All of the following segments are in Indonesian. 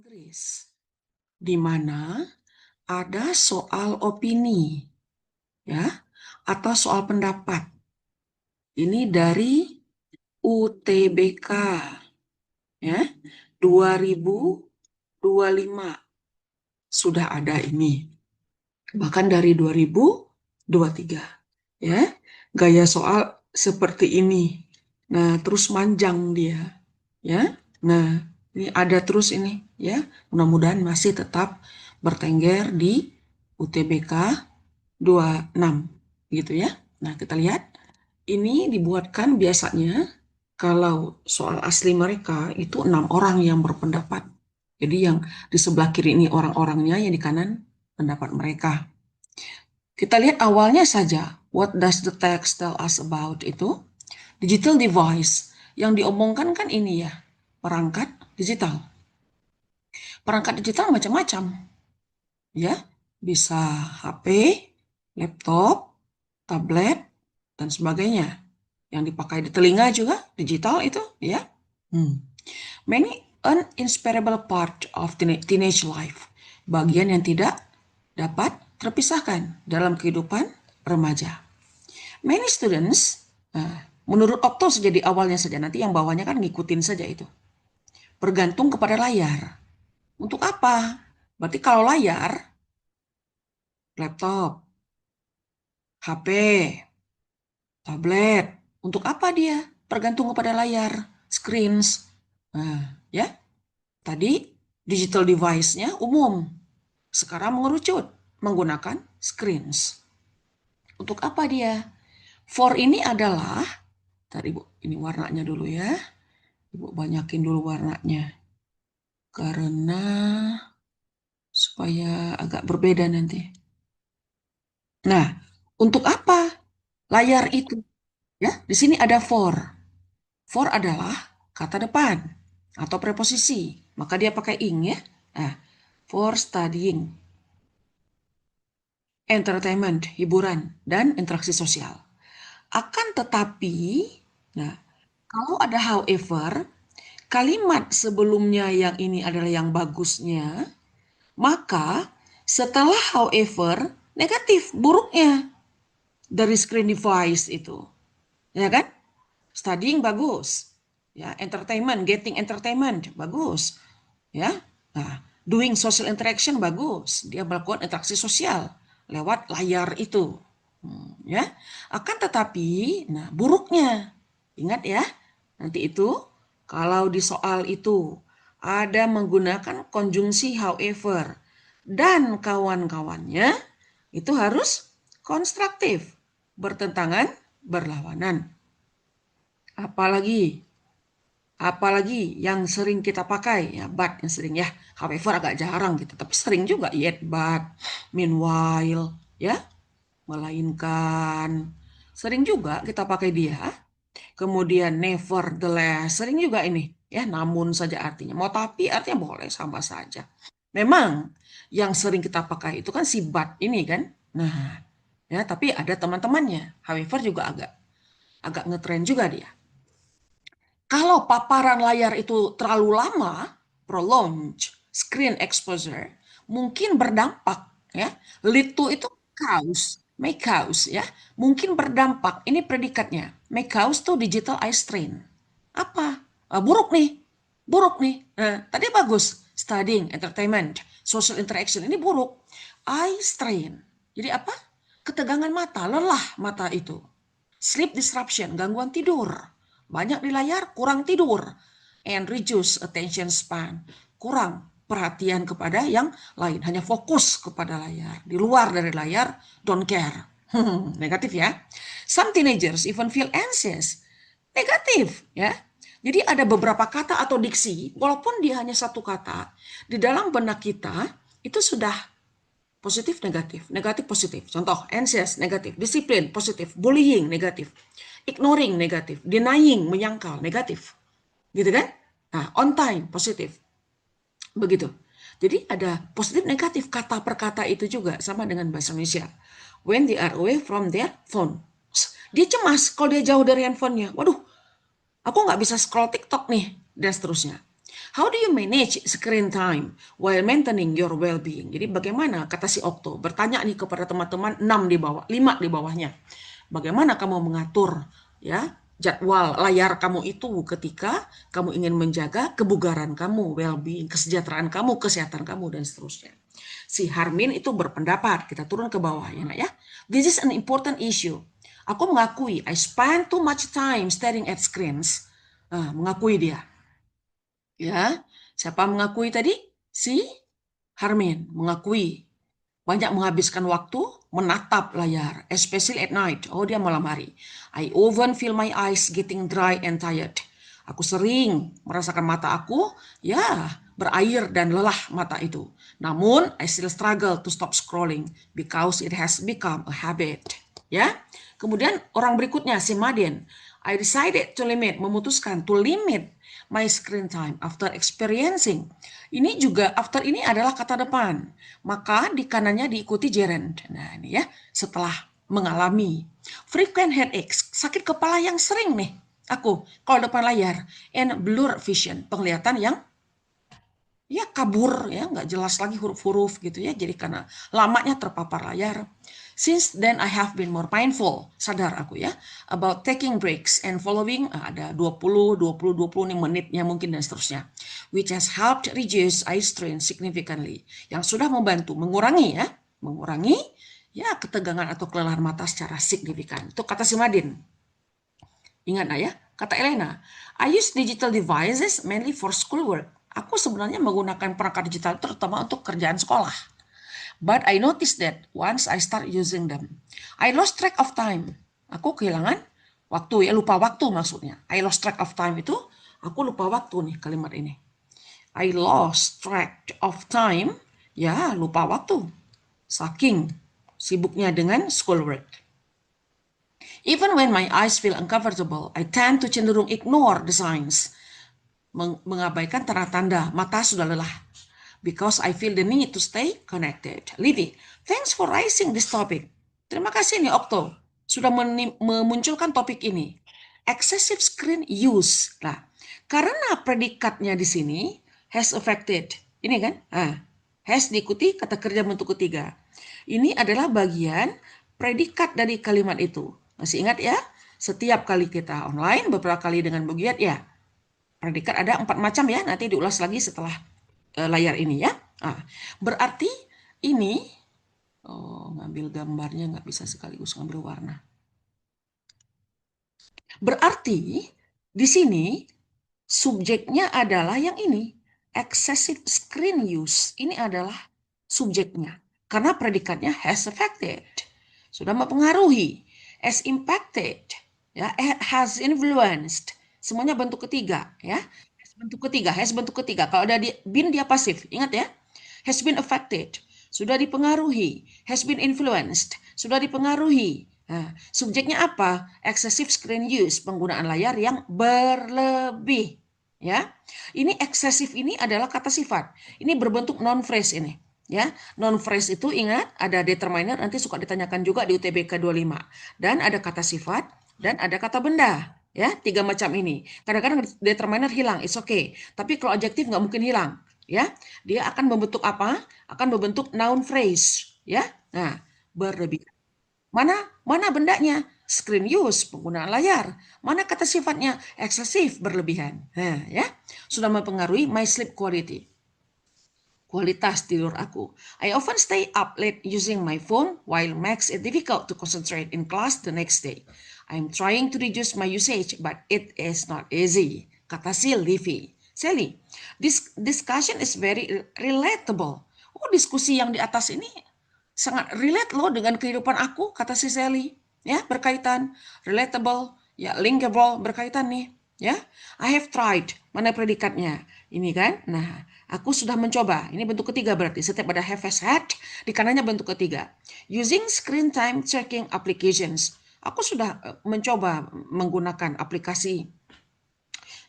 Inggris, di mana ada soal opini, ya, atau soal pendapat. Ini dari UTBK, ya, 2025 sudah ada ini, bahkan dari 2023, ya, gaya soal seperti ini. Nah, terus manjang dia, ya. Nah, ini ada terus ini, ya. Mudah-mudahan masih tetap bertengger di UTBK 26, gitu ya. Nah, kita lihat. Ini dibuatkan biasanya kalau soal asli mereka itu 6 orang yang berpendapat. Jadi yang di sebelah kiri ini orang-orangnya, yang di kanan pendapat mereka. Kita lihat awalnya saja. What does the text tell us about itu? Digital device. Yang diomongkan kan ini ya, perangkat digital. Perangkat digital macam-macam. Ya, bisa HP, laptop, tablet, dan sebagainya. Yang dipakai di telinga juga digital itu, ya. Many uninseparable part of teenage life. Bagian yang tidak dapat terpisahkan dalam kehidupan remaja. Many students, menurut Okto saja di awalnya saja, nanti yang bawahnya kan ngikutin saja itu. Bergantung kepada layar. Untuk apa? Berarti kalau layar, laptop, HP, tablet, untuk apa dia? Tergantung kepada layar, screens. Nah, ya, tadi digital device-nya umum. Sekarang mengerucut menggunakan screens. Untuk apa dia? For ini adalah, tadi Bu, ini warnanya dulu ya. Ibu banyakin dulu warnanya. Karena supaya agak berbeda nanti. Nah, untuk apa layar itu? Ya, di sini ada for. For adalah kata depan atau preposisi. Maka dia pakai ing ya. Nah, for studying, entertainment, hiburan, dan interaksi sosial. Akan tetapi, nah, kalau ada however, kalimat sebelumnya yang ini adalah yang bagusnya, maka setelah however, negatif, buruknya dari screen device itu. Ya kan? Studying bagus. Ya, entertainment, getting entertainment bagus. Ya. Nah, doing social interaction bagus. Dia melakukan interaksi sosial lewat layar itu. Ya. Akan tetapi, nah buruknya, ingat ya, nanti itu kalau di soal itu ada menggunakan konjungsi however dan kawan-kawannya, itu harus konstruktif, bertentangan, berlawanan. Apalagi yang sering kita pakai, ya but yang sering ya, however agak jarang gitu, tapi sering juga yet, but, meanwhile, ya, melainkan, sering juga kita pakai dia. Kemudian nevertheless, sering juga ini, ya, namun saja artinya. Mau tapi artinya boleh, sama saja. Memang yang sering kita pakai itu kan si but ini kan. Nah, ya, tapi ada teman-temannya. However juga agak ngetren juga dia. Kalau paparan layar itu terlalu lama, prolonged screen exposure, mungkin berdampak, ya. Lead to itu cause, may cause, ya. Mungkin berdampak. Ini predikatnya. May cause to digital eye strain. Apa? Buruk nih. Buruk nih. Tadi bagus. Studying, entertainment, social interaction. Ini buruk. Eye strain. Jadi apa? Ketegangan mata, lelah mata itu. Sleep disruption, gangguan tidur. Banyak di layar, kurang tidur. And reduce attention span. Kurang perhatian kepada yang lain. Hanya fokus kepada layar. Di luar dari layar, don't care. Negatif ya. Some teenagers even feel anxious. Negatif ya. Jadi ada beberapa kata atau diksi, walaupun dia hanya satu kata, di dalam benak kita itu sudah positif, negatif, negatif, positif. Contoh, anxious, negatif, disiplin, positif, bullying, negatif, ignoring, negatif, denying, menyangkal, negatif. Gitu kan? Nah, on time, positif. Begitu. Jadi ada positif, negatif, kata per kata itu juga sama dengan bahasa Indonesia. When they are away from their phone. Dia cemas kalau dia jauh dari handphonenya. Waduh, aku nggak bisa scroll TikTok nih, dan seterusnya. How do you manage screen time while maintaining your well-being? Jadi bagaimana, kata si Okto, bertanya nih kepada teman-teman 6 di bawah, 5 di bawahnya. Bagaimana kamu mengatur ya jadwal layar kamu itu ketika kamu ingin menjaga kebugaran kamu, well-being, kesejahteraan kamu, kesehatan kamu, dan seterusnya. Si Harmin itu berpendapat, kita turun ke bawah ya nak ya. This is an important issue. Aku mengakui, I spend too much time staring at screens. Mengakui dia. Ya, siapa mengakui tadi? Si Harmin mengakui banyak menghabiskan waktu menatap layar, especially at night. Oh, dia malam hari. I often feel my eyes getting dry and tired. Aku sering merasakan mata aku, ya, berair dan lelah mata itu. Namun, I still struggle to stop scrolling because it has become a habit. Ya, kemudian orang berikutnya, si Madin. I decided to memutuskan to limit my screen time after experiencing. Ini juga after ini adalah kata depan. Maka di kanannya diikuti gerund. Nah, ini ya, setelah mengalami frequent headaches, sakit kepala yang sering nih. Aku kalau depan layar, and blur vision, penglihatan yang ya kabur ya, nggak jelas lagi huruf-huruf gitu ya. Jadi karena lamanya terpapar layar. Since then I have been more mindful, sadar aku ya, about taking breaks and following, ada 20 nih menitnya mungkin dan seterusnya, which has helped reduce eye strain significantly, yang sudah membantu mengurangi ya ketegangan atau kelelahan mata secara signifikan. Itu kata si Madin. Ingat ya, kata Elena, I use digital devices mainly for schoolwork. Aku sebenarnya menggunakan perangkat digital terutama untuk kerjaan sekolah. But I noticed that once I start using them, I lost track of time. Aku kehilangan waktu ya, lupa waktu maksudnya. I lost track of time itu, aku lupa waktu nih kalimat ini. I lost track of time, ya lupa waktu. Saking sibuknya dengan schoolwork. Even when my eyes feel uncomfortable, I tend to cenderung ignore the signs. Mengabaikan tanda-tanda mata sudah lelah. Because I feel the need to stay connected. Livy, thanks for raising this topic. Terima kasih nih Okto, sudah memunculkan topik ini. Excessive screen use. Nah, karena predikatnya di sini has affected. Ini kan? Has diikuti kata kerja bentuk ketiga. Ini adalah bagian predikat dari kalimat itu. Masih ingat ya? Setiap kali kita online, beberapa kali dengan begiat ya. Predikat ada 4 macam ya, nanti diulas lagi setelah layar ini ya. Berarti ini, ngambil gambarnya nggak bisa sekaligus ngambil warna. Berarti di sini subjeknya adalah yang ini, excessive screen use. Ini adalah subjeknya. Karena predikatnya has affected. Sudah mempengaruhi. Has impacted. Ya, has influenced. Semuanya bentuk ketiga ya. Has bentuk ketiga. Kalau ada been dia pasif. Ingat ya. Has been affected. Sudah dipengaruhi. Has been influenced. Sudah dipengaruhi. Nah, subjeknya apa? Excessive screen use, penggunaan layar yang berlebih. Ya, ini eksesif ini adalah kata sifat. Ini berbentuk non phrase ini. Ya, non phrase itu ingat ada determiner, nanti suka ditanyakan juga di UTBK 25. Dan ada kata sifat dan ada kata benda. Ya, 3 macam ini. Kadang-kadang determiner hilang, it's okay. Tapi kalau adjektif nggak mungkin hilang. Ya, dia akan membentuk apa? Akan membentuk noun phrase. Ya, nah berlebih. Mana bendanya? Screen use, penggunaan layar. Mana kata sifatnya? Eksesif, berlebihan. Nah, ya, sudah mempengaruhi my sleep quality. Kualitas tidur aku. I often stay up late using my phone while makes it difficult to concentrate in class the next day. I'm trying to reduce my usage, but it is not easy. Kata si Livy. Sally, this discussion is very relatable. Oh, diskusi yang di atas ini sangat relate loh dengan kehidupan aku, kata si Sally. Ya, berkaitan. Relatable, ya linkable, berkaitan nih. Ya, I have tried. Mana predikatnya? Ini kan? Nah, aku sudah mencoba. Ini bentuk ketiga berarti. Setiap ada have has had, di kanannya bentuk ketiga. Using screen time tracking applications. Aku sudah mencoba menggunakan aplikasi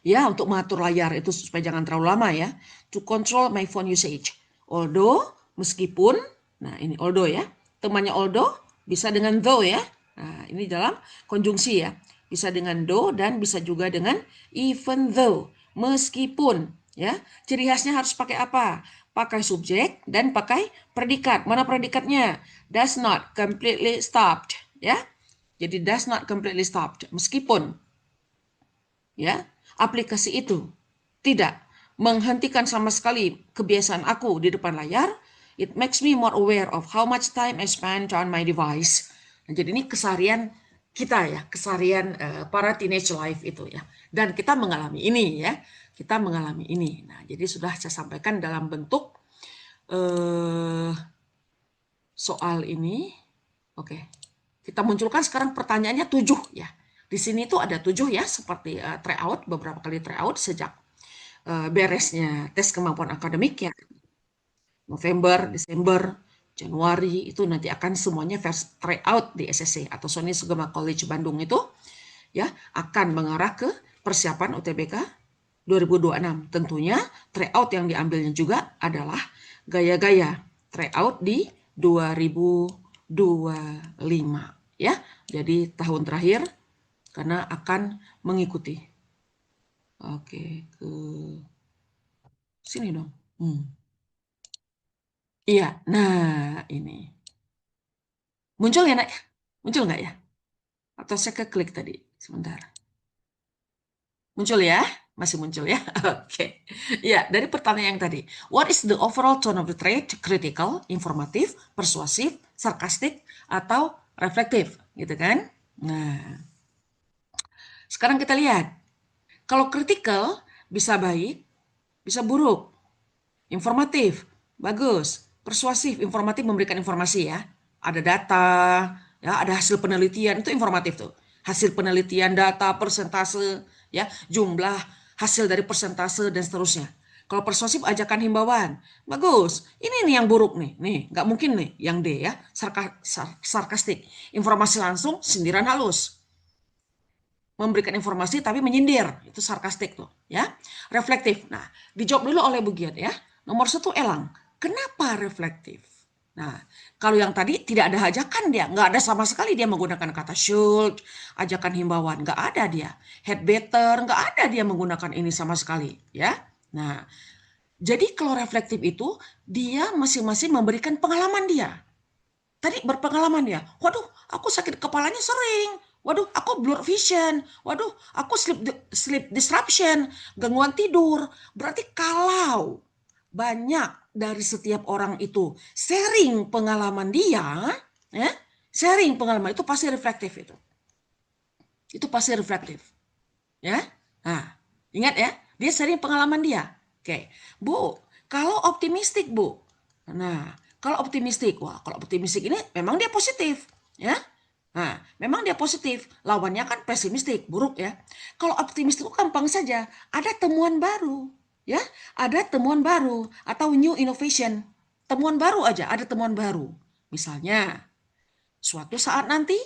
ya untuk mengatur layar itu supaya jangan terlalu lama ya. To control my phone usage. Although, meskipun, nah ini although ya. Temannya although bisa dengan though ya. Nah, ini dalam konjungsi ya. Bisa dengan though dan bisa juga dengan even though. Meskipun Ya, ciri khasnya harus pakai apa? Pakai subjek dan pakai predikat. Mana predikatnya? Does not completely stopped, ya. Jadi does not completely stopped. Meskipun ya, aplikasi itu tidak menghentikan sama sekali kebiasaan aku di depan layar, it makes me more aware of how much time I spend on my device. Nah, jadi ini keseharian kita ya, keseharian para teenage life itu ya. Dan kita mengalami ini ya, kita mengalami ini. Nah, jadi sudah saya sampaikan dalam bentuk eh, soal ini. Oke, kita munculkan sekarang pertanyaannya 7 ya. Di sini tuh ada 7 ya, seperti tryout, beberapa kali tryout sejak beresnya tes kemampuan akademik ya. November, Desember, Januari itu nanti akan semuanya first tryout di SSC atau Sony Sugama College Bandung itu ya akan mengarah ke persiapan UTBK 2026. Tentunya tryout yang diambilnya juga adalah gaya-gaya tryout di 2025 ya. Jadi tahun terakhir karena akan mengikuti. Oke, ke sini dong. Iya, nah ini. Muncul ya, Nak? Muncul nggak ya? Atau saya keklik tadi? Sebentar. Muncul ya? Masih muncul ya? Oke. Ya, dari pertanyaan yang tadi. What is the overall tone of the trait? Critical, informatif, persuasif, sarkastik, atau reflektif? Gitu kan? Nah, sekarang kita lihat. Kalau critical, bisa baik, bisa buruk. Informatif, bagus. Persuasif, informatif memberikan informasi ya. Ada data, ya, ada hasil penelitian, itu informatif tuh. Hasil penelitian, data, persentase, ya, jumlah, hasil dari persentase dan seterusnya. Kalau persuasif ajakan himbauan, bagus. Ini nih yang buruk nih nggak mungkin nih yang D ya, sarkastik. Informasi langsung, sindiran halus memberikan informasi tapi menyindir itu sarkastik tuh ya. Reflektif, nah dijawab dulu oleh Bu Giat ya. Nomor 1 Elang, kenapa reflektif? Nah, kalau yang tadi tidak ada ajakan dia, nggak ada sama sekali dia menggunakan kata should, ajakan himbauan, nggak ada dia. Had better, nggak ada dia menggunakan ini sama sekali, ya. Nah, jadi kalau reflektif itu dia masing-masing memberikan pengalaman dia. Tadi berpengalaman ya, waduh aku sakit kepalanya sering, waduh aku blur vision, waduh aku sleep disruption, gangguan tidur. Berarti kalau banyak dari setiap orang itu sharing pengalaman dia, ya, sharing pengalaman itu pasti reflektif itu. Itu pasti reflektif, ya. Nah, ingat ya, dia sharing pengalaman dia. Oke, Bu, kalau optimistik, Bu. Nah, kalau optimistik, wah, kalau optimistik ini memang dia positif, ya. Nah, memang dia positif, lawannya kan pesimistik, buruk ya. Kalau optimistik itu gampang saja, ada temuan baru, ya, ada temuan baru atau new innovation. Temuan baru aja, ada temuan baru. Misalnya, suatu saat nanti,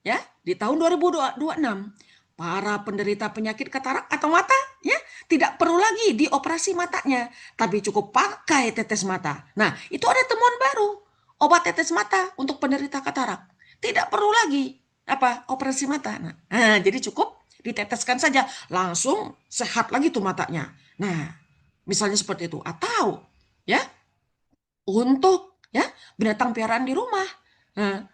ya, di tahun 2026, para penderita penyakit katarak atau mata, ya, tidak perlu lagi dioperasi matanya, tapi cukup pakai tetes mata. Nah, itu ada temuan baru, obat tetes mata untuk penderita katarak. Tidak perlu lagi apa operasi mata. Nah, jadi cukup diteteskan saja, langsung sehat lagi tuh matanya. Nah, misalnya seperti itu. Atau ya, untuk ya binatang piaraan di rumah. Nah,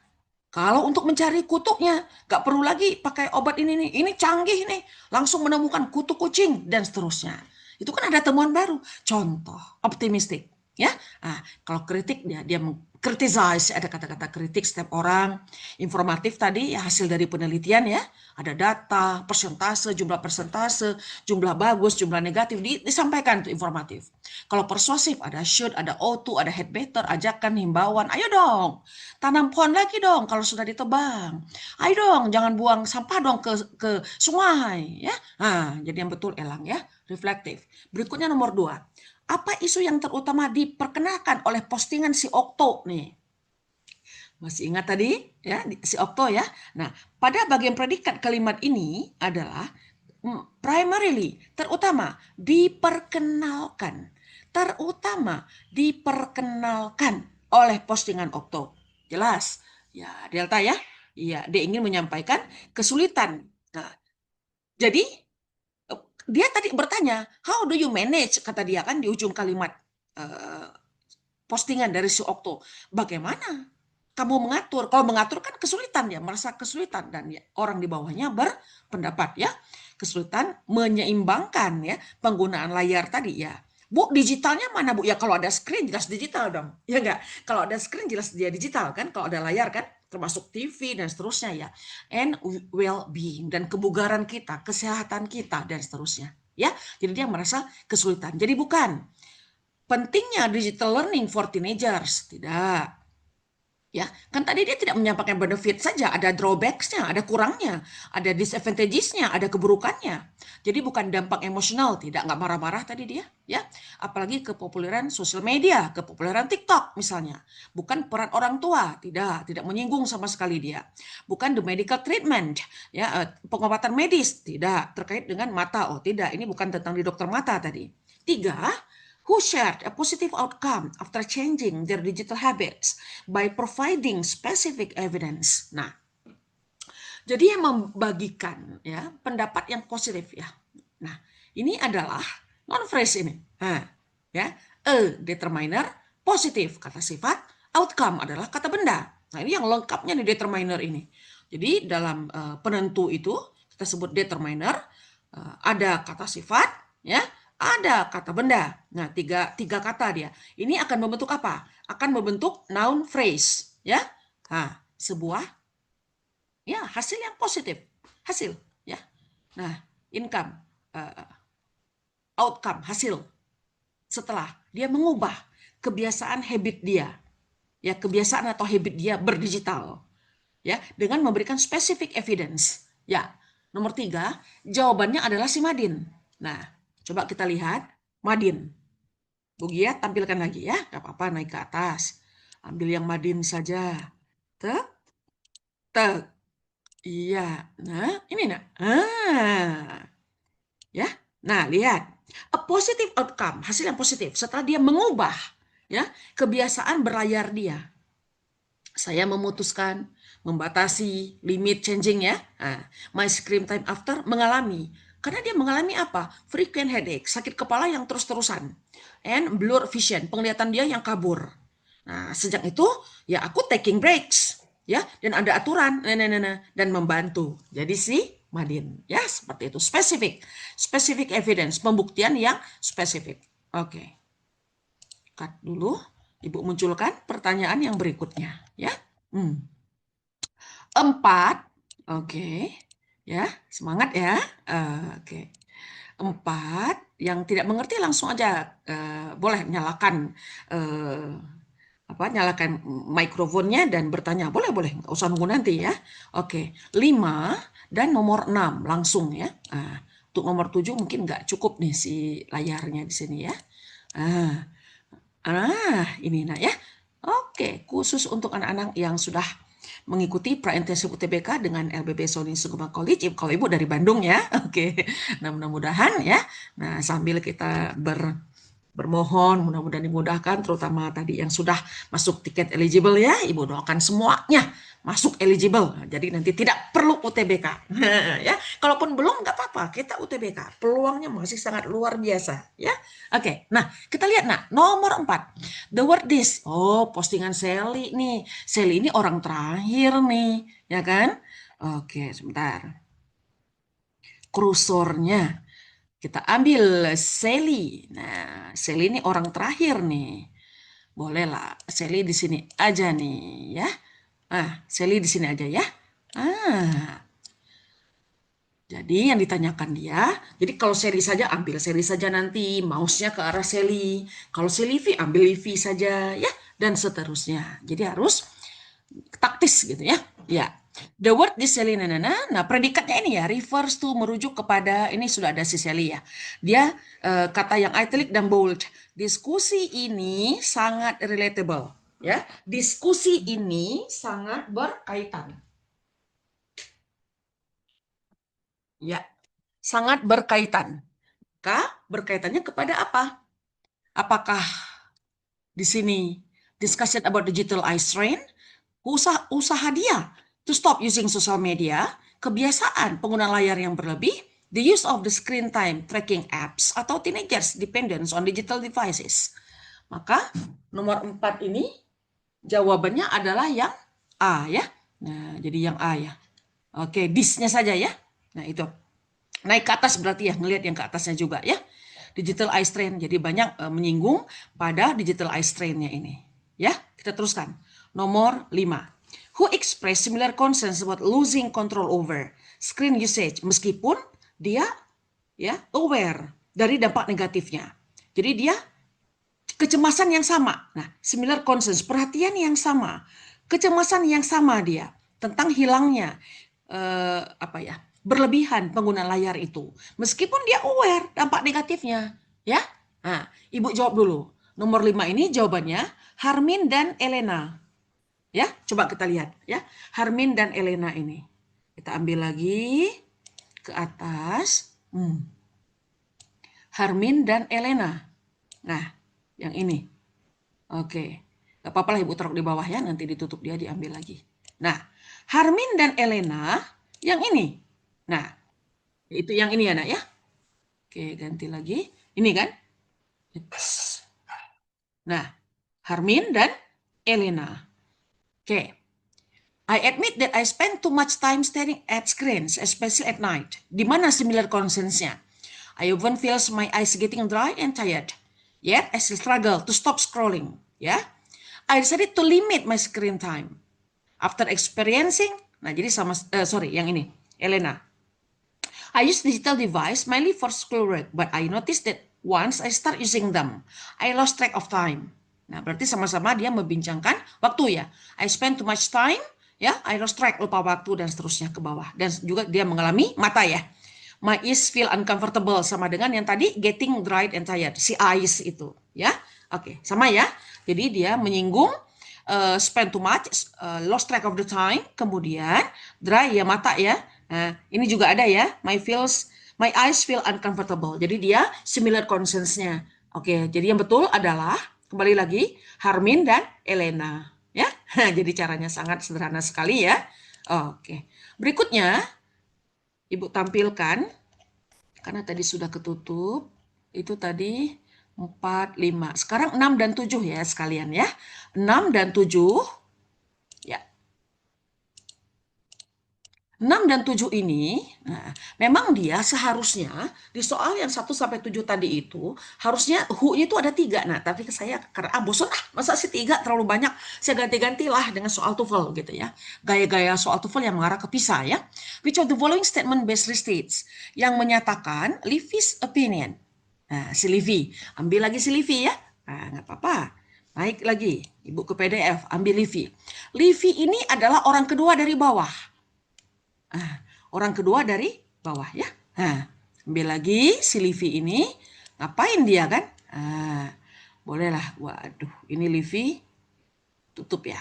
kalau untuk mencari kutuknya, nggak perlu lagi pakai obat ini nih. Ini canggih nih, langsung menemukan kutu kucing dan seterusnya. Itu kan ada temuan baru. Contoh, optimistik. Ya, nah, kalau kritik dia criticize, ada kata-kata kritik setiap orang. Informatif tadi ya hasil dari penelitian ya, ada data, persentase, jumlah bagus, jumlah negatif disampaikan itu informatif. Kalau persuasif ada should, ada ought to, ada had better, ajakan, himbauan. Ayo dong, tanam pohon lagi dong kalau sudah ditebang. Ayo dong, jangan buang sampah dong ke sungai ya. Nah, jadi yang betul Elang ya, reflektif. Berikutnya nomor 2. Apa isu yang terutama diperkenalkan oleh postingan si Okto nih? Masih ingat tadi ya si Okto ya. Nah, pada bagian predikat kalimat ini adalah primarily, terutama diperkenalkan. Terutama diperkenalkan oleh postingan Okto. Jelas? Ya, Delta ya. Iya, dia ingin menyampaikan kesulitan. Nah, jadi dia tadi bertanya, how do you manage, kata dia kan di ujung kalimat eh, postingan dari si Okto. Bagaimana kamu mengatur? Kalau mengatur kan kesulitan ya, merasa kesulitan, dan ya, orang di bawahnya berpendapat ya, kesulitan menyeimbangkan ya penggunaan layar tadi ya. Bu, digitalnya mana Bu? Ya kalau ada screen jelas digital dong. Ya enggak? Kalau ada screen jelas dia digital kan? Kalau ada layar kan? Termasuk TV dan seterusnya ya. And well-being, dan kebugaran kita, kesehatan kita dan seterusnya. Ya, jadi dia merasa kesulitan. Jadi bukan pentingnya digital learning for teenagers, tidak. Ya, kan tadi dia tidak menyampaikan benefit saja, ada drawbacks-nya, ada kurangnya, ada disadvantages-nya, ada keburukannya. Jadi bukan dampak emosional, tidak, nggak marah-marah tadi dia, ya. Apalagi kepopuleran sosial media, kepopuleran TikTok misalnya. Bukan peran orang tua, tidak menyinggung sama sekali dia. Bukan the medical treatment, ya, pengobatan medis, tidak. Terkait dengan mata, oh tidak, ini bukan tentang di dokter mata tadi. Tiga, who shared a positive outcome after changing their digital habits by providing specific evidence. Nah, jadi yang membagikan ya pendapat yang positif ya. Nah, ini adalah non-phrase ini. Nah, ya, a determiner positif kata sifat, outcome adalah kata benda. Nah, ini yang lengkapnya di determiner ini. Jadi dalam penentu itu kita sebut determiner, ada kata sifat, ya, ada kata benda. Nah, tiga kata dia. Ini akan membentuk apa? Akan membentuk noun phrase, ya. Nah, sebuah ya hasil yang positif, hasil, ya. Nah, income, outcome, hasil. Setelah dia mengubah kebiasaan habit dia, ya, kebiasaan atau habit dia berdigital, ya, dengan memberikan specific evidence. Ya, nomor 3, jawabannya adalah si Madin. Nah, coba kita lihat Madin. Bu Gia tampilkan lagi ya, gak apa-apa, naik ke atas. Ambil yang Madin saja. Tek, tek. Iya, nah ini nak. Ya, nah lihat. A positive outcome, hasil yang positif setelah dia mengubah ya kebiasaan berlayar dia. Saya memutuskan membatasi limit changing ya. Nah, my screen time after mengalami. Karena dia mengalami apa? Frequent headache, sakit kepala yang terus-terusan. And blur vision, penglihatan dia yang kabur. Nah, sejak itu ya aku taking breaks ya, dan ada aturan dan membantu. Jadi si Madin ya seperti itu, spesifik evidence, pembuktian yang spesifik. Oke. Cut dulu. Ibu munculkan pertanyaan yang berikutnya ya. 4. Oke. Ya, semangat ya. Oke. 4, yang tidak mengerti langsung aja boleh nyalakan nyalakan mikrofonnya dan bertanya. Boleh, nggak usah nunggu nanti ya. Oke, 5 dan nomor 6 langsung ya. Untuk nomor 7 mungkin nggak cukup nih si layarnya di sini ya. Ini nah ya. Oke, khusus untuk anak-anak yang sudah mengikuti pra-intensif UTBK dengan LBB Sony Sugeng College. Kalau Ibu dari Bandung ya. Oke. Nah, mudah-mudahan ya. Nah, sambil kita bermohon mudah-mudahan dimudahkan, terutama tadi yang sudah masuk tiket eligible ya, Ibu doakan semuanya masuk eligible, jadi nanti tidak perlu UTBK ya. Kalaupun belum nggak apa-apa, kita UTBK, peluangnya masih sangat luar biasa ya. Oke, nah kita lihat nah nomor 4, the word this. Oh, postingan Sally nih, Sally ini orang terakhir nih ya kan. Oke, sebentar, kursornya kita ambil Sally. Nah, Sally ini orang terakhir nih. Bolehlah Sally di sini aja nih ya. Sally di sini aja ya. Jadi yang ditanyakan dia, jadi kalau Sally saja ambil Sally saja nanti, mouse-nya ke arah Sally. Kalau Sally V ambil V saja ya, dan seterusnya. Jadi harus taktis gitu ya. Ya. The word diselinana, nah predikatnya ini ya, refers to, merujuk kepada, ini sudah ada si Sally ya. Dia kata yang italic dan bold. Diskusi ini sangat relatable ya. Diskusi ini sangat berkaitan. Ya, sangat berkaitan. Berkaitannya kepada apa? Apakah di sini discussion about digital eye strain, usaha dia to stop using social media, kebiasaan penggunaan layar yang berlebih, The use of the screen time tracking apps atau teenagers dependence on digital devices. Maka nomor 4 ini jawabannya adalah yang A ya. Nah, jadi yang A ya. Oke, this-nya saja ya. Nah, itu. Naik ke atas berarti ya, ngelihat yang ke atasnya juga ya. Digital eye strain, jadi banyak menyinggung pada digital eye strain-nya ini. Ya, kita teruskan. Nomor 5. Who express similar concerns about losing control over screen usage meskipun dia ya aware dari dampak negatifnya. Jadi dia kecemasan yang sama. Nah, similar concerns, perhatian yang sama, kecemasan yang sama dia tentang hilangnya berlebihan pengguna layar itu. Meskipun dia aware dampak negatifnya, ya. Nah, Ibu jawab dulu. Nomor 5 ini jawabannya Harmin dan Elena. Ya, coba kita lihat ya. Harmin dan Elena ini. Kita ambil lagi ke atas. Harmin dan Elena. Nah, yang ini. Oke. Gak apa-apa lah Ibu taruh di bawah ya, nanti ditutup dia diambil lagi. Nah, Harmin dan Elena yang ini. Nah, itu yang ini ya nak ya. Oke, ganti lagi. Ini kan. Nah, Harmin dan Elena. Oke. I admit that I spend too much time staring at screens, especially at night. Di mana similar concerns-nya? I often feel my eyes getting dry and tired. Yet I still struggle to stop scrolling. Ya, I decided to limit my screen time. After experiencing, nah jadi yang ini, Elena. I use digital device mainly for schoolwork, but I noticed that once I start using them, I lost track of time. Nah, berarti sama-sama dia membincangkan waktu ya. I spend too much time, ya, I lost track, lupa waktu dan seterusnya ke bawah. Dan juga dia mengalami mata ya. My eyes feel uncomfortable sama dengan yang tadi getting dry and tired. Si eyes itu, ya. Oke, sama ya. Jadi dia menyinggung spend too much, lost track of the time, kemudian dry ya mata ya. Nah, ini juga ada ya, my eyes feel uncomfortable. Jadi dia similar concerns-nya. Oke, jadi yang betul adalah kembali lagi Harmin dan Elena ya. Jadi caranya sangat sederhana sekali ya. Oke. Berikutnya Ibu tampilkan karena tadi sudah ketutup. Itu tadi 4, 5. Sekarang 6 dan 7 ya sekalian ya. 6 dan 7 ya. 6 dan 7 ini, nah, memang dia seharusnya di soal yang 1 sampai 7 tadi itu, harusnya who-nya itu ada 3. Nah, tapi saya karena bosan masa sih 3 terlalu banyak, saya ganti-gantilah dengan soal TOEFL gitu ya. Gaya-gaya soal TOEFL yang mengarah ke PISA ya. Which of the following statement best states? Yang menyatakan Livy's opinion. Nah, si Livy. Ambil lagi si Livy ya. Nah, nggak apa-apa. Naik lagi, Ibu ke PDF, ambil Livy. Livy ini adalah orang kedua dari bawah. Orang kedua dari bawah ya. Ambil lagi si Livy ini. Ngapain dia kan? Bolehlah. Waduh, ini Livy. Tutup ya.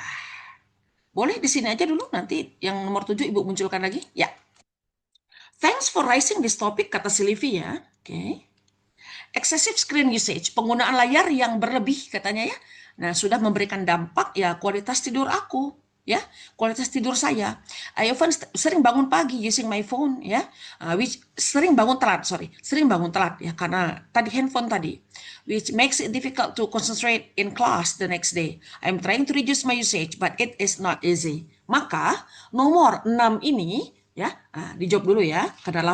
Boleh di sini aja dulu. Nanti yang nomor 7 Ibu munculkan lagi. Ya. Thanks for raising this topic, kata si Livy ya. Oke. Excessive screen usage, penggunaan layar yang berlebih katanya ya. Nah, sudah memberikan dampak ya kualitas tidur aku. Ya, kualitas tidur saya. I often sering bangun pagi using my phone ya, sering bangun telat ya karena tadi handphone tadi, which makes it difficult to concentrate in class the next day. I'm trying to reduce my usage, but it is not easy. Maka nomor 6 ini ya, dijawab dulu ya, karena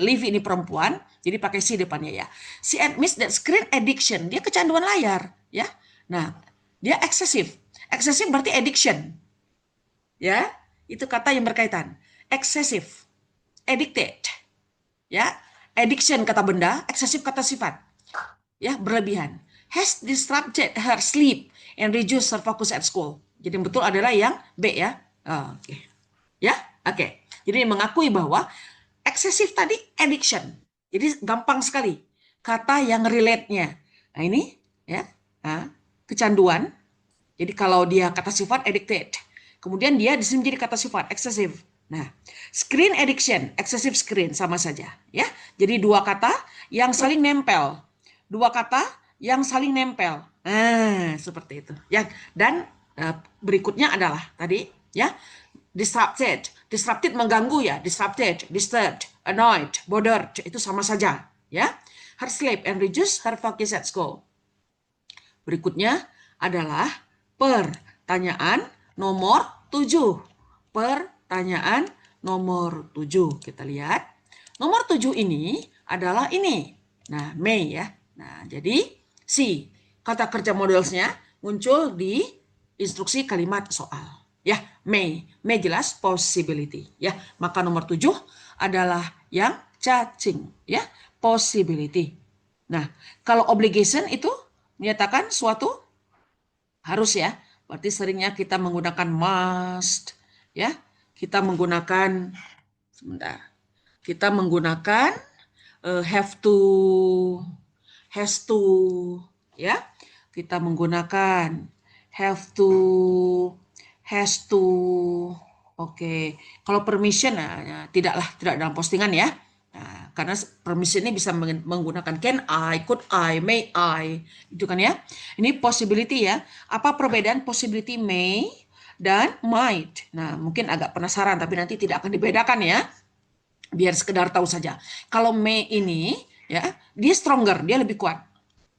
Livy ini perempuan, jadi pakai si depannya ya. She admits that screen addiction, dia kecanduan layar ya. Nah, dia excessive berarti addiction. Ya, itu kata yang berkaitan. Excessive, addicted. Ya, addiction kata benda, excessive kata sifat. Ya, berlebihan. Has disrupted her sleep and reduced her focus at school. Jadi yang betul adalah yang B ya. Oke. Ya, oke. Jadi mengakui bahwa excessive tadi addiction. Jadi gampang sekali kata yang relate-nya. Nah, ini ya, kecanduan. Jadi kalau dia kata sifat addicted, kemudian dia di sini menjadi kata sifat excessive. Nah, screen addiction, excessive screen sama saja, ya. Jadi dua kata yang saling nempel, seperti itu. Ya, dan berikutnya adalah tadi, ya, disrupted mengganggu ya, disturbed, annoyed, bothered, itu sama saja, ya. Her sleep and reduce her focus at school. Berikutnya adalah pertanyaan nomor 7. Pertanyaan nomor 7. Kita lihat. Nomor 7 ini adalah ini. Nah, may ya. Nah, jadi C. Kata kerja modelsnya muncul di instruksi kalimat soal. Ya, may. May jelas possibility. Ya, maka nomor 7 adalah yang cacing. Ya, possibility. Nah, kalau obligation itu menyatakan suatu harus ya. Berarti seringnya kita menggunakan must. Ya, kita menggunakan, sebentar. Kita menggunakan have to, has to, ya. Kita menggunakan have to, has to. Oke, kalau permission tidak dalam postingan ya. Nah, karena permission ini bisa menggunakan can I, could I, may I, itu kan ya. Ini possibility ya. Apa perbedaan possibility may dan might? Nah, mungkin agak penasaran tapi nanti tidak akan dibedakan ya. Biar sekedar tahu saja. Kalau may ini ya, dia stronger, dia lebih kuat.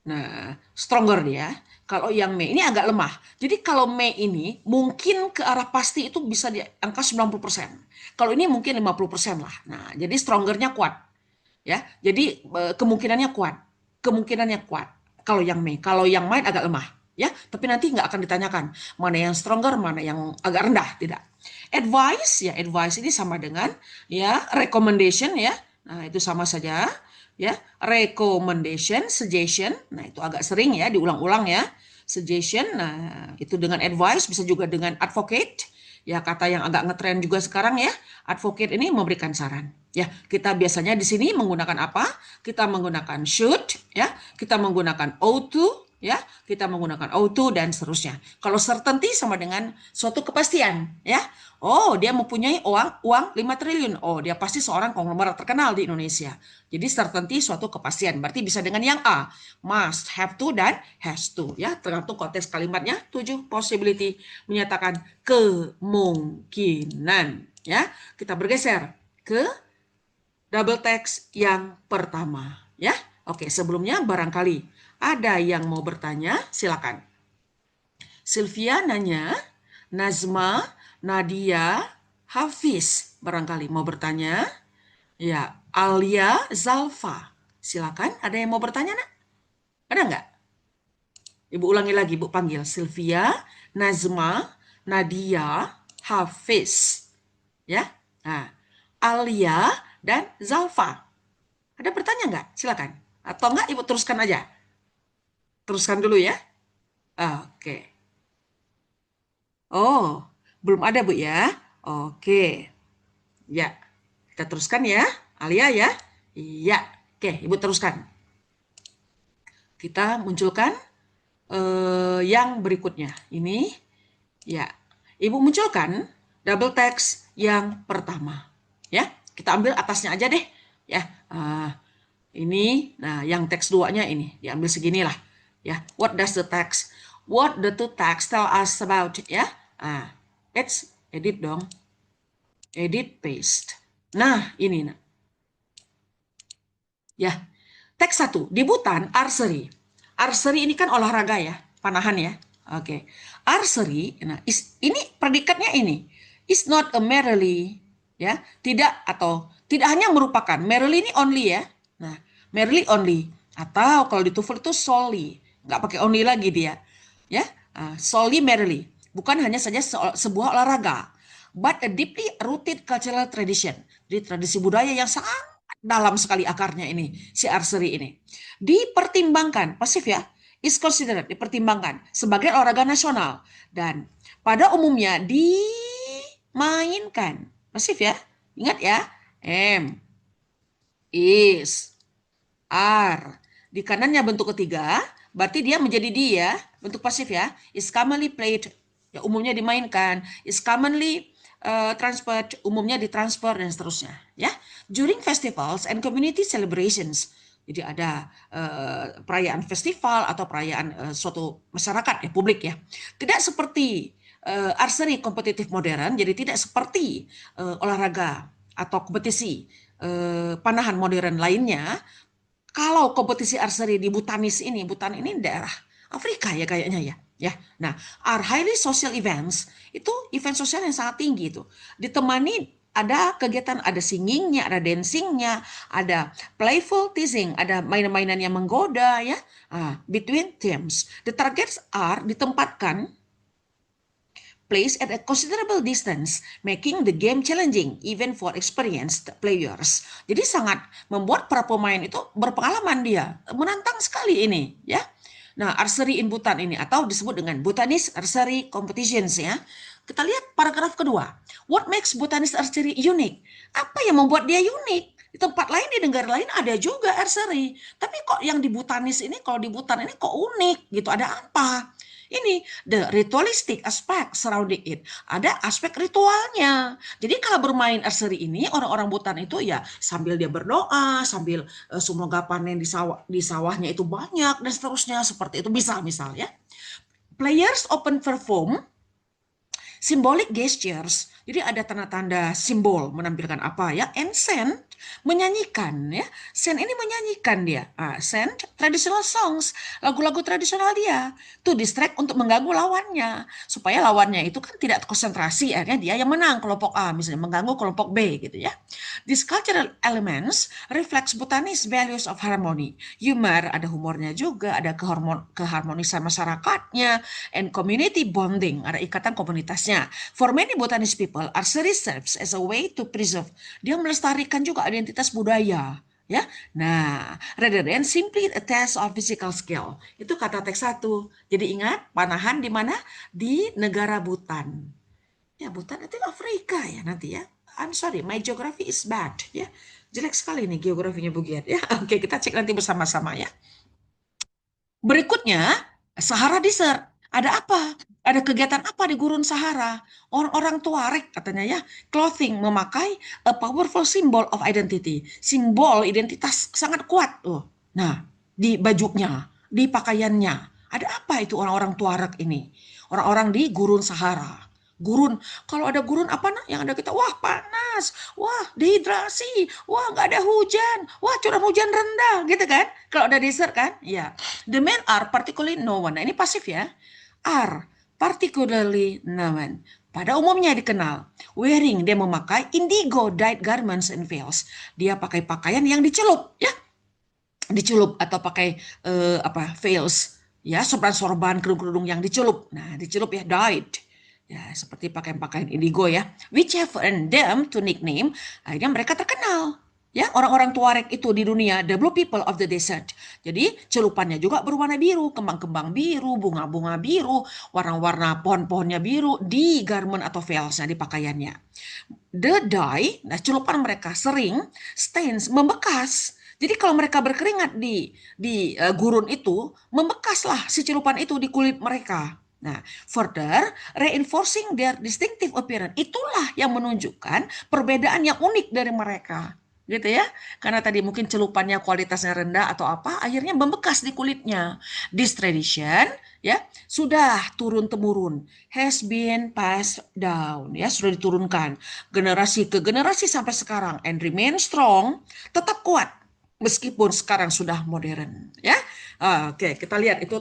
Nah, stronger dia. Kalau yang Mei ini agak lemah. Jadi kalau Mei ini mungkin ke arah pasti itu bisa di angka 90%. Kalau ini mungkin 50% lah. Nah, jadi strongernya kuat. Ya. Jadi kemungkinannya kuat. Kemungkinannya kuat. Kalau yang Mei, kalau yang Might agak lemah. Ya, tapi nanti nggak akan ditanyakan mana yang stronger, mana yang agak rendah, tidak. Advice ya, advice ini sama dengan ya recommendation ya. Nah, itu sama saja ya. Recommendation, suggestion. Nah, itu agak sering ya diulang-ulang ya. Suggestion, nah itu dengan advice, bisa juga dengan advocate. Ya, kata yang agak ngetren juga sekarang ya. Advocate ini memberikan saran. Ya, kita biasanya di sini menggunakan apa? Kita menggunakan should ya. Kita menggunakan ought to ya, kita menggunakan auto dan seterusnya. Kalau certainty sama dengan suatu kepastian, ya. Oh, dia mempunyai uang 5 triliun. Oh, dia pasti seorang konglomerat terkenal di Indonesia. Jadi certainty suatu kepastian. Berarti bisa dengan yang A, must, have to dan has to, ya. Tergantung konteks kalimatnya. 7 possibility menyatakan kemungkinan, ya. Kita bergeser ke double text yang pertama, ya. Oke, sebelumnya barangkali ada yang mau bertanya, silakan. Sylvia nanya, Nazma, Nadia, Hafiz barangkali mau bertanya. Ya, Alia, Zalfa. Silakan, ada yang mau bertanya, nak? Ada nggak? Ibu ulangi lagi, Ibu panggil. Sylvia, Nazma, Nadia, Hafiz. Ya, nah, Alia dan Zalfa. Ada bertanya nggak? Silakan. Atau nggak, Ibu teruskan aja. Teruskan dulu ya. Oke. Oh, belum ada Bu ya. Oke. Ya, kita teruskan ya. Alia ya. Iya. Oke, Ibu teruskan. Kita munculkan yang berikutnya. Ini ya. Ibu munculkan double text yang pertama. Ya, kita ambil atasnya aja deh. Ya. Ini, nah yang teks 2-nya ini diambil seginilah. Ya, what does the text? What the two text tell us about? Ya, let's edit dong. Edit paste. Nah, ini nah. Ya, teks 1 di Butan archery. Archery ini kan olahraga ya, panahan ya. Oke, archery. Nah, ini predikatnya ini. Is not a merely, ya, tidak atau tidak hanya merupakan. Merely ini only ya. Nah, merely only atau kalau di TOEFL itu solely, nggak pakai only lagi dia, ya. Solely merely, bukan hanya saja sebuah olahraga, but a deeply rooted cultural tradition. Jadi tradisi budaya yang sangat dalam sekali akarnya ini, si archery ini. Dipertimbangkan, pasif ya, is considered, dipertimbangkan sebagai olahraga nasional dan pada umumnya dimainkan, pasif ya, ingat ya, M, is, are. Di kanannya bentuk ketiga, berarti dia menjadi dia, bentuk pasif ya, is commonly played, ya umumnya dimainkan, is commonly transferred, umumnya ditransfer dan seterusnya, ya. During festivals and community celebrations, jadi ada perayaan festival atau perayaan suatu masyarakat ya, publik ya. Tidak seperti archery kompetitif modern, jadi tidak seperti olahraga atau kompetisi panahan modern lainnya, kalau kompetisi archery di Bhutan ini daerah Afrika ya kayaknya ya. Ya, nah, are highly social events itu event sosial yang sangat tinggi itu. Ditemani ada kegiatan, ada singingnya, ada dancingnya, ada playful teasing, ada mainan-mainan yang menggoda ya. Between teams, the targets are ditempatkan placed at a considerable distance, making the game challenging even for experienced players. Jadi sangat membuat para pemain itu berpengalaman dia, menantang sekali ini, ya. Nah, archery in Bhutan ini atau disebut dengan Bhutanese Archery Competitions ya. Kita lihat paragraf kedua. What makes Bhutanese archery unique? Apa yang membuat dia unik? Di tempat lain, di negara lain ada juga archery. Tapi kok yang di Bhutanese ini, kalau di Bhutan ini kok unik gitu, ada apa? Ini the ritualistic aspect surrounding it. Ada aspek ritualnya. Jadi kalau bermain archery ini orang-orang Butan itu ya sambil dia berdoa, sambil semoga panen di sawahnya itu banyak dan seterusnya seperti itu bisa misalnya. Players often perform symbolic gestures. Jadi ada tanda-tanda simbol menampilkan apa ya? And send menyanyikan ya. Send ini menyanyikan dia. Send traditional songs, lagu-lagu tradisional dia. To distract untuk mengganggu lawannya. Supaya lawannya itu kan tidak konsentrasi, akhirnya dia yang menang kelompok A misalnya mengganggu kelompok B gitu ya. These cultural elements reflects Bhutanese values of harmony. Humor, ada humornya juga, ada keharmonisan masyarakatnya, and community bonding, ada ikatan komunitasnya. For many Bhutanese people, archery serves as a way to preserve. Dia melestarikan juga identitas budaya. Ya, nah, rather than simply a test of physical skill. Itu kata teks 1. Jadi ingat, panahan di mana? Di negara Bhutan. Ya, Bhutan itu Afrika ya nanti ya. I'm sorry, my geography is bad ya. Jelek sekali nih geografinya Bu Giat ya. Oke, kita cek nanti bersama-sama ya. Berikutnya, Sahara Desert. Ada apa? Ada kegiatan apa di gurun Sahara? Orang-orang Tuareg katanya ya, clothing memakai a powerful symbol of identity. Simbol identitas sangat kuat. Nah, di bajunya, di pakaiannya. Ada apa itu orang-orang Tuareg ini? Orang-orang di gurun Sahara. Gurun, kalau ada gurun apa nah? Yang ada kita, wah panas, wah dehidrasi, wah nggak ada hujan, wah curah hujan rendah, gitu kan? Kalau ada desert kan, ya. The men are particularly known. Nah, ini pasif ya. Are particularly known. Pada umumnya dikenal. Wearing, dia memakai indigo dyed garments and veils. Dia pakai pakaian yang dicelup, ya. Dicelup atau pakai veils, ya, sorban-sorban kerudung-kerudung yang dicelup. Nah, dicelup ya, dyed. Ya, seperti pakaian-pakaian indigo ya. Which have earned them to nickname. Akhirnya mereka terkenal. Ya, orang-orang Tuareg itu di dunia, the blue people of the desert. Jadi, celupannya juga berwarna biru, kembang-kembang biru, bunga-bunga biru, warna-warna pohon-pohonnya biru di garment atau veilsnya, di pakaiannya. The dye, nah celupan mereka sering stains, membekas. Jadi kalau mereka berkeringat di gurun itu, membekaslah si celupan itu di kulit mereka. Nah, further reinforcing their distinctive appearance. Itulah yang menunjukkan perbedaan yang unik dari mereka. Gitu ya. Karena tadi mungkin celupannya kualitasnya rendah atau apa, akhirnya membekas di kulitnya. This tradition ya sudah turun temurun, has been passed down, ya sudah diturunkan generasi ke generasi sampai sekarang and remain strong, tetap kuat meskipun sekarang sudah modern ya. Oke, kita lihat itu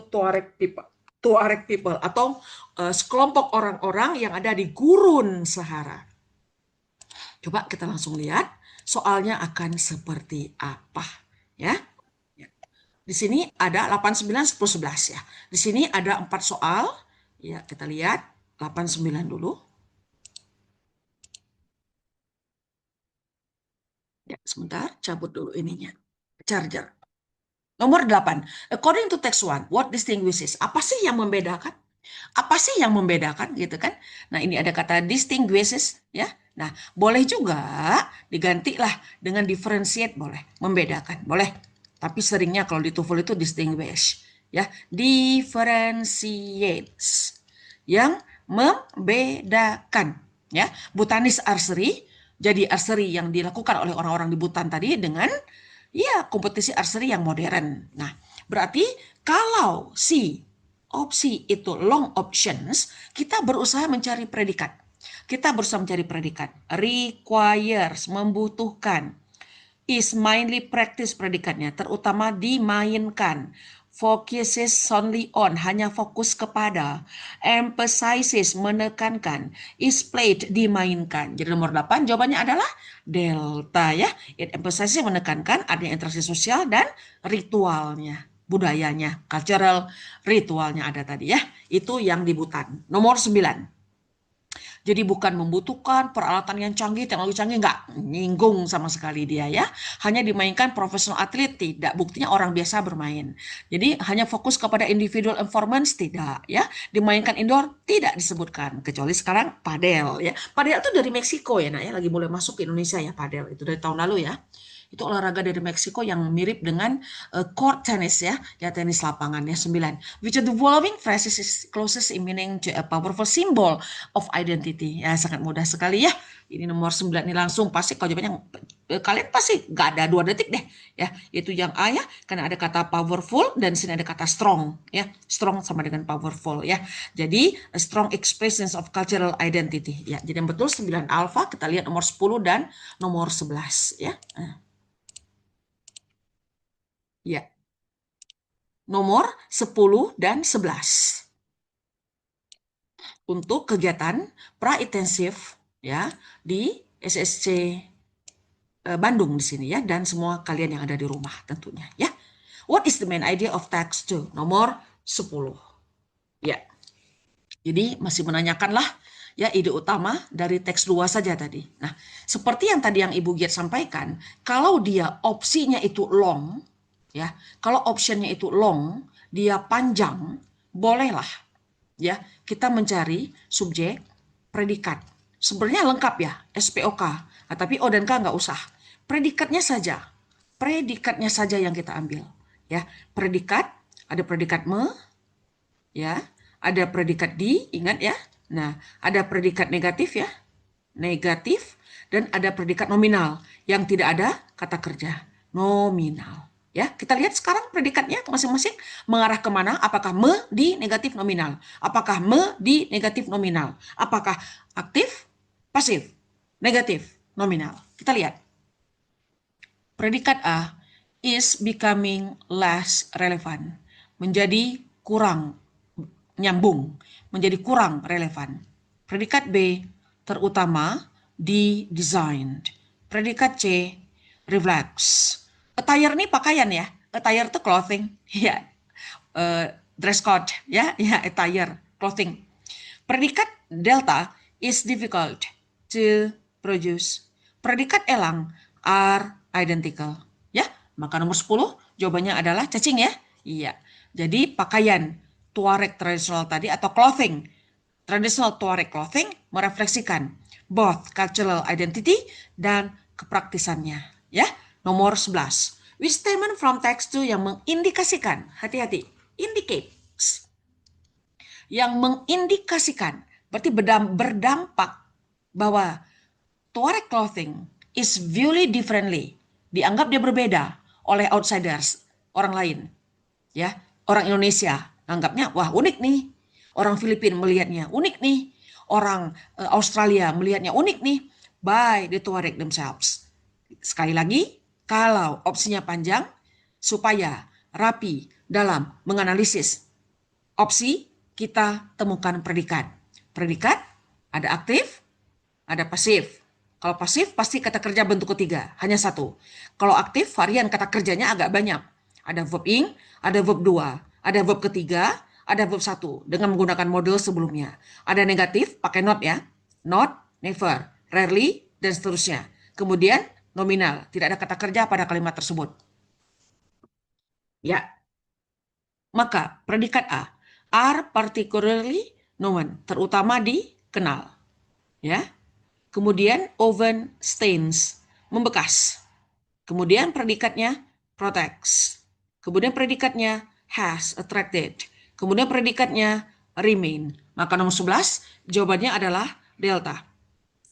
Tuareg people atau sekelompok orang-orang yang ada di gurun Sahara. Coba kita langsung lihat soalnya akan seperti apa ya. Di sini ada 8, 9, 10, 11 ya. Di sini ada 4 soal. Ya, kita lihat 8, 9 dulu. Ya, sebentar, cabut dulu ininya. Charger. Nomor 8. According to text 1, what distinguishes? Apa sih yang membedakan? Apa sih yang membedakan gitu kan? Nah, ini ada kata distinguishes ya. Nah, boleh juga digantilah dengan differentiate, boleh. Membedakan, boleh. Tapi seringnya kalau di TOEFL itu distinguish ya. Differentiates. Yang membedakan ya. Bhutanese archery, jadi archery yang dilakukan oleh orang-orang di Bhutan tadi dengan ya kompetisi archery yang modern. Nah, berarti kalau si opsi itu long options, kita berusaha mencari predikat. Kita berusaha mencari predikat. Requires, membutuhkan. is mainly practice predikatnya, terutama dimainkan. Focuses only on, hanya fokus kepada. Emphasizes, menekankan. Is played, dimainkan. Jadi nomor 8 jawabannya adalah delta ya. It emphasizes, menekankan adanya interaksi sosial dan ritualnya, budayanya, cultural, ritualnya ada tadi ya. Itu yang di Butan. Nomor 9. Jadi bukan membutuhkan peralatan yang canggih, teknologi canggih, nggak nyinggung sama sekali dia ya. Hanya dimainkan profesional atlet, tidak. Buktinya orang biasa bermain. Jadi hanya fokus kepada individual performance, tidak ya. Dimainkan indoor, tidak disebutkan. Kecuali sekarang padel ya. Padel itu dari Meksiko ya nak ya, lagi mulai masuk ke Indonesia ya padel. Itu dari tahun lalu ya. Itu olahraga dari Meksiko yang mirip dengan court tennis ya tenis lapangan ya. 9. Which of the following phrases is closest in meaning to a powerful symbol of identity? Ya, sangat mudah sekali ya. Ini nomor 9 ini langsung pasti kalau jawabannya kalian pasti nggak ada 2 detik deh ya. Yaitu yang A ya, karena ada kata powerful dan sini ada kata strong ya. Strong sama dengan powerful ya. Jadi strong expressions of cultural identity ya. Jadi yang betul 9 alpha, kita lihat nomor 10 dan nomor 11 ya. Ya. Nomor 10 dan 11. Untuk kegiatan pra-intensif ya di SSC Bandung di sini ya, dan semua kalian yang ada di rumah tentunya ya. What is the main idea of text 2? Nomor 10. Ya. Jadi masih menanyakan lah ya ide utama dari teks 2 saja tadi. Nah, seperti yang tadi yang Ibu Giat sampaikan, kalau dia opsinya itu long ya, kalau optionnya itu long, dia panjang, bolehlah ya kita mencari subjek, predikat. Sebenarnya lengkap ya, SPOK. Nah, tapi O dan K nggak usah. Predikatnya saja. Predikatnya saja yang kita ambil. Ya, predikat, ada predikat me, ya, ada predikat di, ingat ya. Nah, ada predikat negatif ya, negatif, dan ada predikat nominal yang tidak ada kata kerja, nominal. Ya, kita lihat sekarang predikatnya masing-masing mengarah kemana? Apakah me di negatif nominal? Apakah me di negatif nominal? Apakah aktif, pasif, negatif, nominal? Kita lihat. Predikat A is becoming less relevant. Menjadi kurang nyambung, menjadi kurang relevan. Predikat B terutama di designed. Predikat C reflects. Attire ini pakaian ya. Attire itu clothing. Ya. Dress code ya, ya attire, clothing. Predikat delta is difficult to produce. Predikat elang are identical. Ya, maka nomor 10 jawabannya adalah cacing ya. Iya. Jadi pakaian Tuareg tradisional tadi atau clothing, traditional Tuareg clothing merefleksikan both cultural identity dan kepraktisannya. Ya, nomor 11. Which statement from text 2 yang mengindikasikan, hati-hati, indicates, yang mengindikasikan, berarti berdampak bahwa Tuareg clothing is viewed differently, dianggap dia berbeda oleh outsiders, orang lain, ya, orang Indonesia anggapnya wah unik nih, orang Filipina melihatnya unik nih, orang Australia melihatnya unik nih, by the Tuareg themselves. Sekali lagi, kalau opsinya panjang, supaya rapi dalam menganalisis opsi, kita temukan predikat. Predikat ada aktif, ada pasif. Kalau pasif pasti kata kerja bentuk ketiga, hanya satu. Kalau aktif varian kata kerjanya agak banyak. Ada verb ing, ada verb 2, ada verb ketiga, ada verb 1 dengan menggunakan model sebelumnya. Ada negatif pakai not ya. Not, never, rarely, dan seterusnya. Kemudian nominal, tidak ada kata kerja pada kalimat tersebut. Ya. Maka predikat A are particularly known, terutama dikenal. Ya. Kemudian oven stains, membekas. Kemudian predikatnya protects. Kemudian predikatnya has attracted. Kemudian predikatnya remain. Maka nomor 11 jawabannya adalah delta.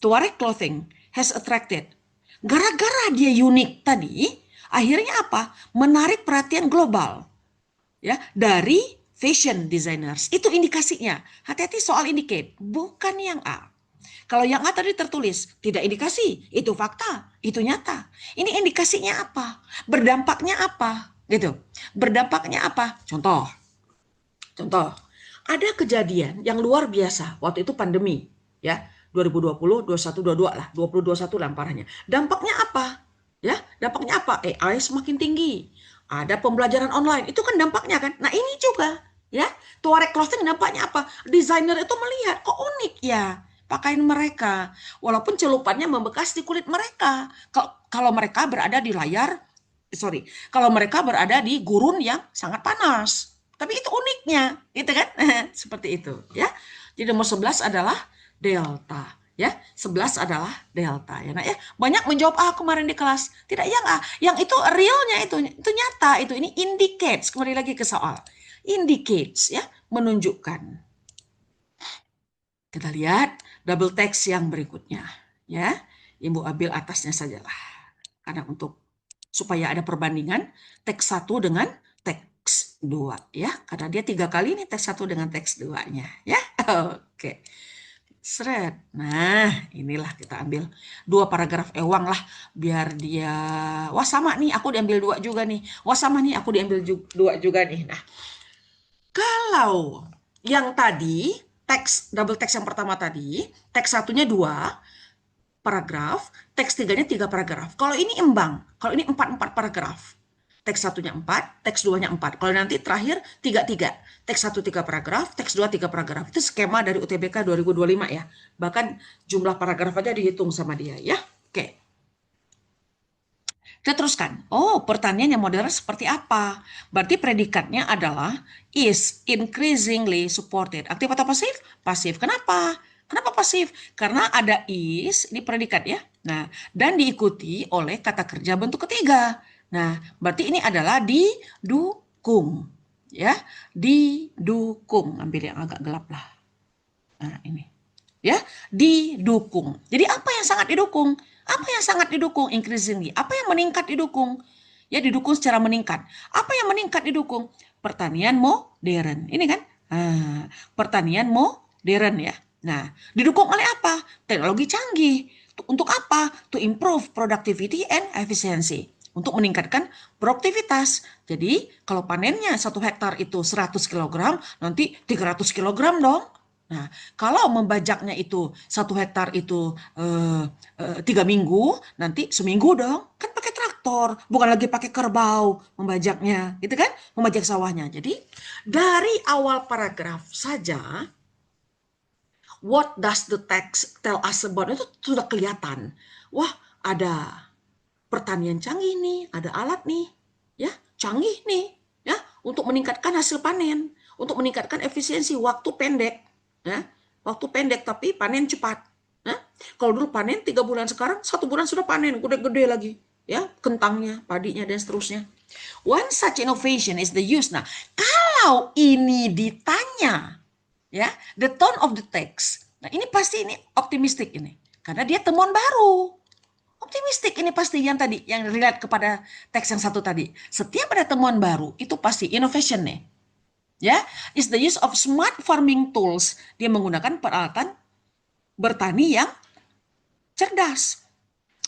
Tuareg clothing has attracted. Gara-gara dia unik tadi, akhirnya apa? Menarik perhatian global. Ya, dari fashion designers. Itu indikasinya. Hati-hati soal indicate, bukan yang A. Kalau yang A tadi tertulis, tidak indikasi, itu fakta, itu nyata. Ini indikasinya apa? Berdampaknya apa? Gitu. Berdampaknya apa? Contoh, ada kejadian yang luar biasa waktu itu pandemi, ya. 2020, 21, 22 lah, 20, 21 lah parahnya. Dampaknya apa? Ya, dampaknya apa? AI semakin tinggi. Ada pembelajaran online, itu kan dampaknya kan. Nah, ini juga, ya. Tuareg clothing dampaknya apa? Desainer itu melihat, kok unik ya pakaian mereka. Walaupun celupannya membekas di kulit mereka. Kalau mereka berada di kalau mereka berada di gurun yang sangat panas. Tapi itu uniknya, gitu kan? Seperti itu, ya. Jadi nomor 11 adalah delta, ya. 11 adalah delta, ya. Nah, ya, banyak menjawab A kemarin di kelas. Tidak yang A, yang itu realnya itu nyata itu. Ini indicates, kembali lagi ke soal. Indicates, ya, menunjukkan. Kita lihat double text yang berikutnya, ya. Ibu ambil atasnya sajalah. Karena supaya ada perbandingan teks 1 dengan teks 2, ya. Karena dia 3 kali nih teks 1 dengan teks 2-nya, ya. Oke. Seret. Nah, inilah kita ambil 2 paragraf Ewang lah biar dia wah sama nih, aku diambil 2 juga nih. Wah sama nih, aku diambil 2 juga nih. Nah, kalau yang tadi double teks yang pertama tadi, teks satunya 2 paragraf, teks 3-nya 3 paragraf. Kalau ini imbang, kalau ini 4 paragraf. Teks satunya 4, teks 2-nya 4. Kalau nanti terakhir 3-3. Teks 1 3 paragraf, teks 2 3 paragraf. Itu skema dari UTBK 2025 ya. Bahkan jumlah paragraf aja dihitung sama dia ya. Oke. Kita teruskan. Oh, pertanyaan yang modern seperti apa? Berarti predikatnya adalah is increasingly supported. Aktif atau pasif? Pasif. Kenapa? Kenapa pasif? Karena ada is, ini predikat ya. Nah, dan diikuti oleh kata kerja bentuk ketiga. Nah, berarti ini adalah didukung. Ya, didukung. Ambil yang agak gelap lah. Nah, ini. Ya, didukung. Jadi apa yang sangat didukung? Apa yang sangat didukung increasingly? Apa yang meningkat didukung? Ya, didukung secara meningkat. Apa yang meningkat didukung? Pertanian modern. Ini kan? Pertanian modern ya. Nah, didukung oleh apa? Teknologi canggih. Untuk apa? To improve productivity and efficiency. Untuk meningkatkan produktivitas. Jadi, kalau panennya 1 hektar itu 100 kg, nanti 300 kg dong. Nah, kalau membajaknya itu 1 hektar itu 3 minggu, nanti seminggu dong. Kan pakai traktor, bukan lagi pakai kerbau membajaknya, gitu kan? Membajak sawahnya. Jadi, dari awal paragraf saja, what does the text tell us about itu sudah kelihatan. Wah, ada pertanian canggih nih, ada alat nih, ya, canggih nih, ya, untuk meningkatkan hasil panen, untuk meningkatkan efisiensi waktu pendek. Ya, waktu pendek tapi panen cepat. Nah, kalau dulu panen 3 bulan, sekarang 1 bulan sudah panen, gede-gede lagi. Ya, kentangnya, padinya, dan seterusnya. One such innovation is the use. Nah, kalau ini ditanya, ya, the tone of the text. Nah, ini pasti ini optimistik ini. Karena dia temuan baru. Optimistik ini pasti yang tadi, yang relate kepada teks yang satu tadi. Setiap ada temuan baru, itu pasti innovation nih. Ya, is the use of smart farming tools. Dia menggunakan peralatan bertani yang cerdas.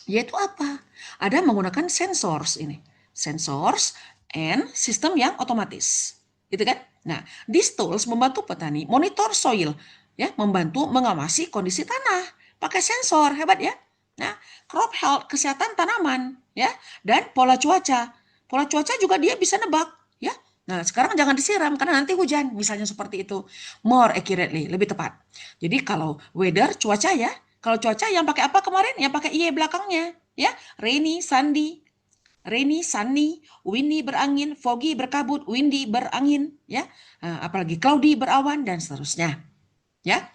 Yaitu apa? Ada menggunakan sensors ini. Sensors and sistem yang otomatis. Gitu kan? Nah, these tools membantu petani monitor soil, ya, membantu mengawasi kondisi tanah. Pakai sensor, hebat ya. Nah, crop health, kesehatan tanaman, ya, dan pola cuaca. Pola cuaca juga dia bisa nebak, ya. Nah, sekarang jangan disiram karena nanti hujan, misalnya seperti itu. More accurately, lebih tepat. Jadi kalau weather, cuaca ya. Kalau cuaca yang pakai apa kemarin? Yang pakai IE belakangnya, ya. Rainy, sunny, windy berangin, foggy berkabut, windy berangin, ya. Apalagi cloudy berawan dan seterusnya. Ya.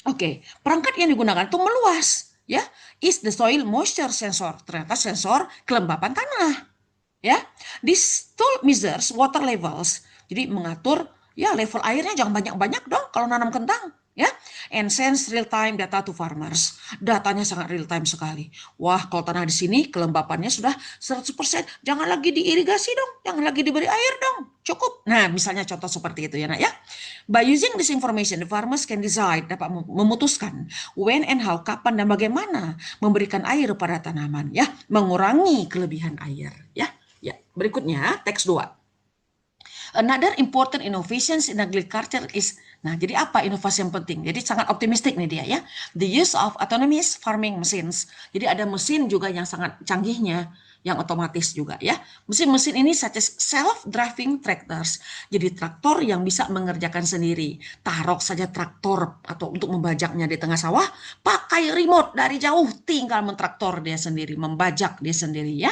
Oke, perangkat yang digunakan itu meluas, ya. Is the soil moisture sensor. Ternyata sensor kelembapan tanah. Ya, this tool measures water levels. Jadi mengatur ya level airnya jangan banyak-banyak dong kalau nanam kentang, ya. And sends real time data to farmers. Datanya sangat real time sekali. Wah, kalau tanah di sini kelembapannya sudah 100%. Jangan lagi diirigasi dong, jangan lagi diberi air dong. Cukup. Nah, misalnya contoh seperti itu ya, Nak ya. By using this information, the farmers can decide, dapat memutuskan when and how, kapan dan bagaimana memberikan air pada tanaman, ya, mengurangi kelebihan air, ya. Ya, berikutnya teks 2. Another important innovations in agriculture is, nah jadi apa inovasi yang penting? Jadi sangat optimistik nih dia ya. The use of autonomous farming machines. Jadi ada mesin juga yang sangat canggihnya, yang otomatis juga ya. Mesin-mesin ini such as self-driving tractors. Jadi traktor yang bisa mengerjakan sendiri. Taruh saja traktor atau untuk membajaknya di tengah sawah, pakai remote dari jauh, tinggal mentraktor dia sendiri, membajak dia sendiri ya.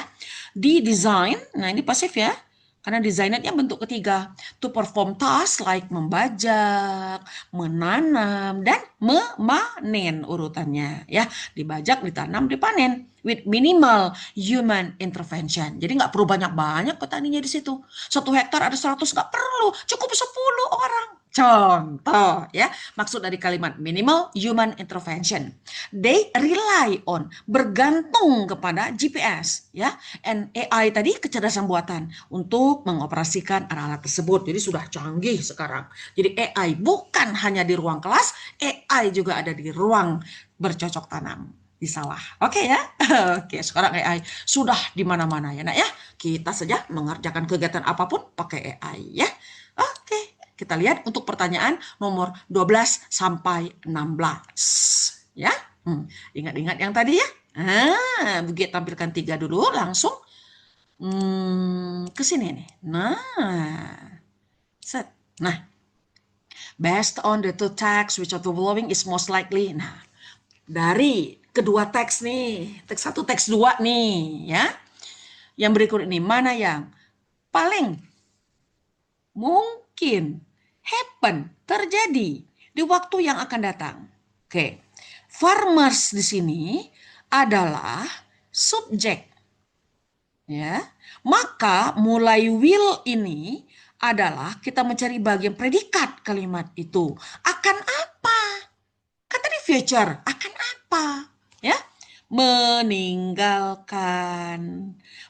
Di design, nah ini pasif ya, karena desainnya bentuk ketiga. To perform task like membajak, menanam, dan memanen urutannya. Ya, dibajak, ditanam, dipanen. With minimal human intervention. Jadi nggak perlu banyak-banyak petaninya di situ. 1 hektar ada 100, nggak perlu. Cukup 10 orang. Contoh ya, maksud dari kalimat minimal human intervention. They rely on, bergantung kepada GPS ya, and AI tadi, kecerdasan buatan untuk mengoperasikan alat-alat tersebut. Jadi sudah canggih sekarang. Jadi AI bukan hanya di ruang kelas, AI juga ada di ruang bercocok tanam di sawah. Oke ya. Oke, sekarang AI sudah di mana-mana ya, Nak ya. Kita saja mengerjakan kegiatan apapun pakai AI ya. Oke, kita lihat untuk pertanyaan nomor 12 sampai 16 ya. Ingat-ingat yang tadi ya. Bugit tampilkan 3 dulu langsung. Ke sini nih. Nah, set. Nah, based on the two text which of the following is most likely. Nah, dari kedua teks nih, teks 1, teks 2 nih, ya. Yang berikut ini mana yang paling mungkin happen, terjadi di waktu yang akan datang? Oke. Farmers di sini adalah subjek. Ya, maka mulai will ini adalah kita mencari bagian predikat kalimat itu. Akan apa? Kan tadi future, akan apa? Ya, meninggalkan,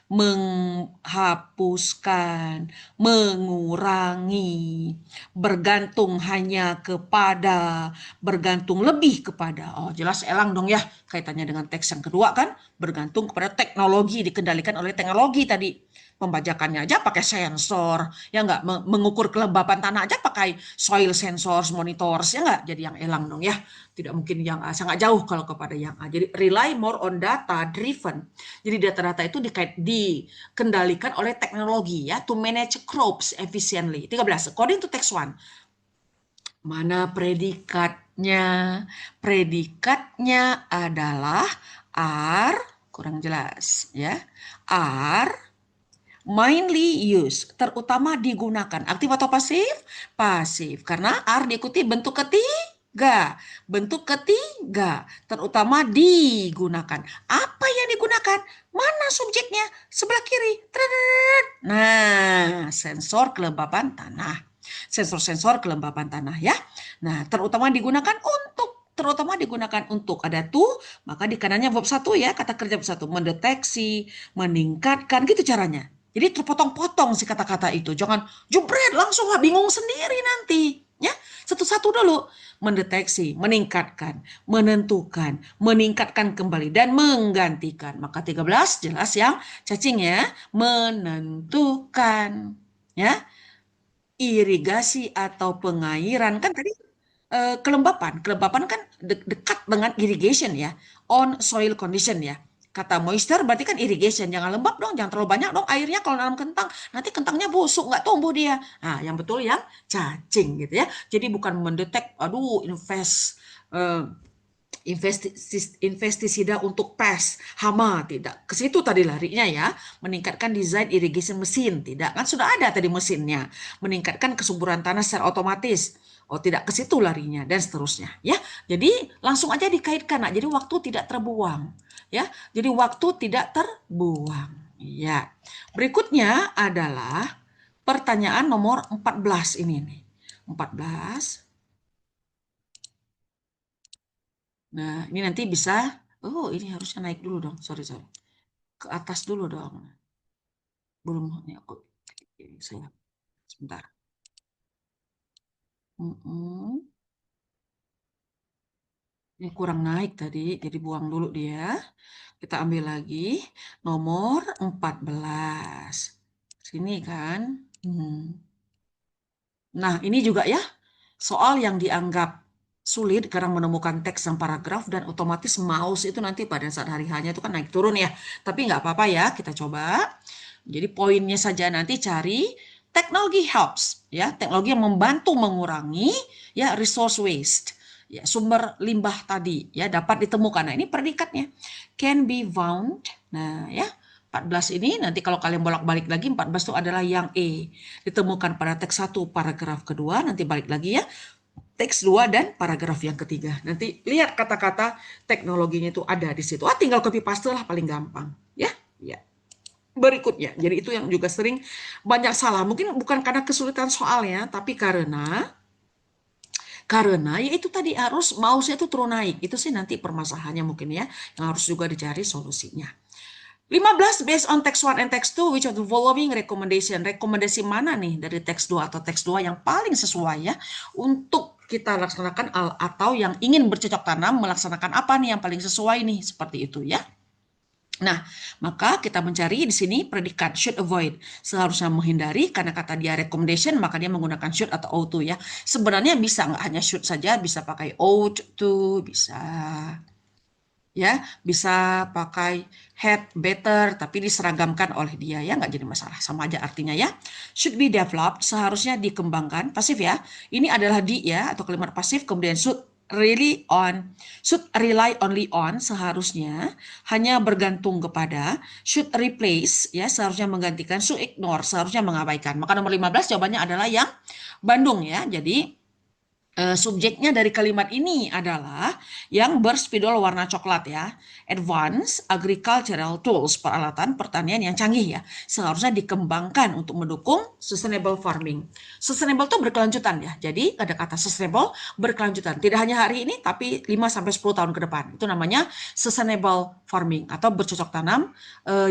menghapuskan, mengurangi, bergantung hanya kepada, bergantung lebih kepada. Oh, jelas elang dong ya, kaitannya dengan teks yang kedua kan, bergantung kepada teknologi, dikendalikan oleh teknologi tadi. Pembajakannya aja pakai sensor, ya enggak, mengukur kelembapan tanah aja pakai soil sensors, monitors, ya enggak, jadi yang elang dong ya. Tidak mungkin yang A, sangat jauh kalau kepada yang A. Jadi rely more on data driven. Jadi data-data itu dikendalikan oleh teknologi ya, to manage crops efficiently. 13. According to text 1. Mana predikatnya? Predikatnya adalah are, kurang jelas ya. Are mainly use, terutama digunakan. Aktif atau pasif? Pasif. Karena are diikuti bentuk ketiga. Bentuk ketiga, terutama digunakan. Apa yang digunakan? Mana subjeknya? Sebelah kiri. Nah, sensor kelembapan tanah. Sensor-sensor kelembapan tanah ya. Nah, terutama digunakan untuk ada tuh, maka di kanannya verb 1 ya, kata kerja verb 1, mendeteksi, meningkatkan, gitu caranya. Jadi terpotong-potong si kata-kata itu. Jangan jebret langsung lah, bingung sendiri nanti. Ya, satu-satu dulu. Mendeteksi, meningkatkan, menentukan, meningkatkan kembali, dan menggantikan. Maka 13 jelas yang cacing ya. Menentukan. Ya, irigasi atau pengairan. Kan tadi kelembapan. Kelembapan kan dekat dengan irrigation ya. On soil condition ya. Kata moisture berarti kan irrigation. Jangan lembab dong, jangan terlalu banyak dong airnya kalau nanam kentang. Nanti kentangnya busuk, nggak tumbuh dia. Nah, yang betul yang cacing gitu ya. Jadi bukan mendetek, aduh, eh, investisida untuk pest, hama, tidak. Ke situ tadi larinya ya. Meningkatkan desain irrigation mesin, tidak. Kan sudah ada tadi mesinnya. Meningkatkan kesuburan tanah secara otomatis. Oh, tidak, ke situ larinya dan seterusnya ya. Jadi langsung aja dikaitkan, Nak. Jadi waktu tidak terbuang ya. Jadi waktu tidak terbuang. Ya. Berikutnya adalah pertanyaan nomor 14 ini nih. 14. Nah, ini nanti bisa, oh ini harusnya naik dulu dong, sorry, sorry. Ke atas dulu dong. Belum, ini aku, saya, Bentar. Mm-mm. Ini kurang naik tadi, jadi buang dulu dia. Kita ambil lagi nomor 14. Sini kan. Hmm. Nah, ini juga ya, soal yang dianggap sulit karena menemukan teks dan paragraf dan otomatis mouse itu nanti pada saat hari hanya itu kan naik turun ya. Tapi nggak apa-apa ya, kita coba. Jadi poinnya saja nanti cari teknologi helps ya, teknologi yang membantu mengurangi ya resource waste. Ya, sumber limbah tadi ya dapat ditemukan. Nah, ini predikatnya can be found. Nah, ya 14 ini nanti kalau kalian bolak-balik lagi 14 itu adalah yang E. Ditemukan pada teks 1 paragraf kedua, nanti balik lagi ya. Teks 2 dan paragraf yang ketiga. Nanti lihat kata-kata teknologinya itu ada di situ. Tinggal copy paste lah paling gampang. Ya, ya. Berikutnya, jadi itu yang juga sering banyak salah. Mungkin bukan karena kesulitan soalnya, tapi karena ya itu tadi harus mouse-nya itu turun naik. Itu sih nanti permasalahannya mungkin ya, yang harus juga dicari solusinya. 15 based on text 1 and text 2 which of the following recommendation. Rekomendasi mana nih dari teks 2 atau teks 2 yang paling sesuai ya untuk kita laksanakan atau yang ingin bercocok tanam melaksanakan apa nih yang paling sesuai nih seperti itu ya. Nah, maka kita mencari di sini predikat should avoid. Seharusnya menghindari karena kata dia recommendation maka dia menggunakan should atau ought to ya. Sebenarnya bisa nggak hanya should saja, bisa pakai ought to, bisa ya, bisa pakai had, better, tapi diseragamkan oleh dia ya, nggak jadi masalah, sama aja artinya ya. Should be developed, seharusnya dikembangkan, pasif ya. Ini adalah di ya, atau kalimat pasif, kemudian should rely only on, seharusnya hanya bergantung kepada, should replace ya, seharusnya menggantikan, should ignore, seharusnya mengabaikan. Maka nomor 15 jawabannya adalah yang Bandung ya. Jadi subjeknya dari kalimat ini adalah yang berspidol warna coklat ya. Advanced agricultural tools, peralatan pertanian yang canggih ya. Seharusnya dikembangkan untuk mendukung sustainable farming. Sustainable itu berkelanjutan ya. Jadi ada kata sustainable berkelanjutan. Tidak hanya hari ini tapi 5-10 tahun ke depan. Itu namanya sustainable farming atau bercocok tanam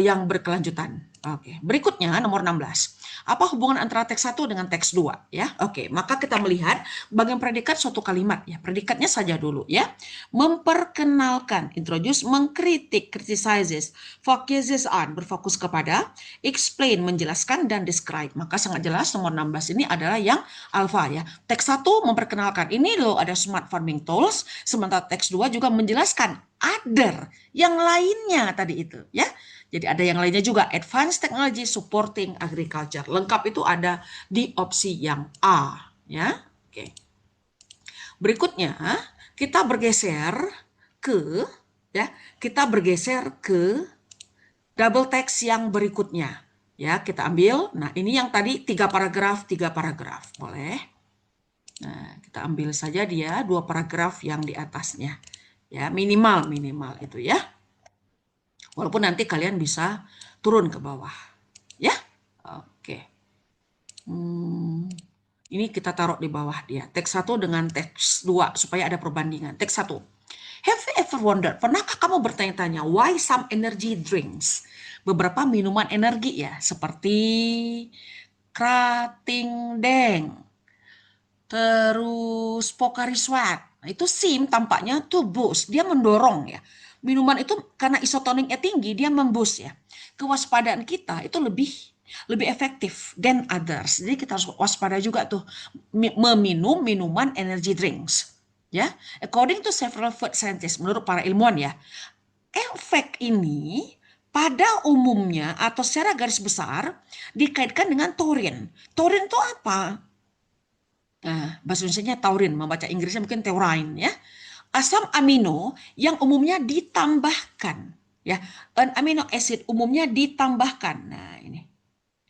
yang berkelanjutan. Oke, berikutnya nomor 16. Apa hubungan antara teks 1 dengan teks 2 ya? Oke, maka kita melihat bagian predikat suatu kalimat ya. Predikatnya saja dulu ya. Memperkenalkan, introduce, mengkritik, criticizes, focuses on, berfokus kepada, explain, menjelaskan dan describe. Maka sangat jelas nomor 16 ini adalah yang alfa ya. Teks 1 memperkenalkan, ini loh ada smart farming tools, sementara teks 2 juga menjelaskan other yang lainnya tadi itu ya. Jadi ada yang lainnya juga, advanced technology supporting agriculture. Lengkap itu ada di opsi yang A ya. Oke. Berikutnya kita bergeser ke ya, kita bergeser ke double text yang berikutnya. Ya, kita ambil. Nah, ini yang tadi 3 paragraf, 3 paragraf. Boleh. Nah, kita ambil saja dia 2 paragraf yang di atasnya. Ya, minimal itu ya. Walaupun nanti kalian bisa turun ke bawah. Ya. Oke. Ini kita taruh di bawah dia. Teks 1 dengan teks 2 supaya ada perbandingan. Teks 1. Have you ever wondered, pernahkah kamu bertanya-tanya why some energy drinks? Beberapa minuman energi ya, seperti Krating Deng, terus Pocari Sweat. Nah, itu SIM tampaknya tuh boost, dia mendorong ya. Minuman itu karena isotoniknya tinggi, dia memboost ya. Kewaspadaan kita itu lebih efektif than others. Jadi kita harus waspada juga tuh meminum minuman energy drinks. Ya, according to several food scientists, menurut para ilmuwan ya, efek ini pada umumnya atau secara garis besar dikaitkan dengan taurin. Taurin itu apa? Nah, bahasa Indonesianya taurin, membaca Inggrisnya mungkin taurine ya. Asam amino yang umumnya ditambahkan ya. An amino acid umumnya ditambahkan. Nah, ini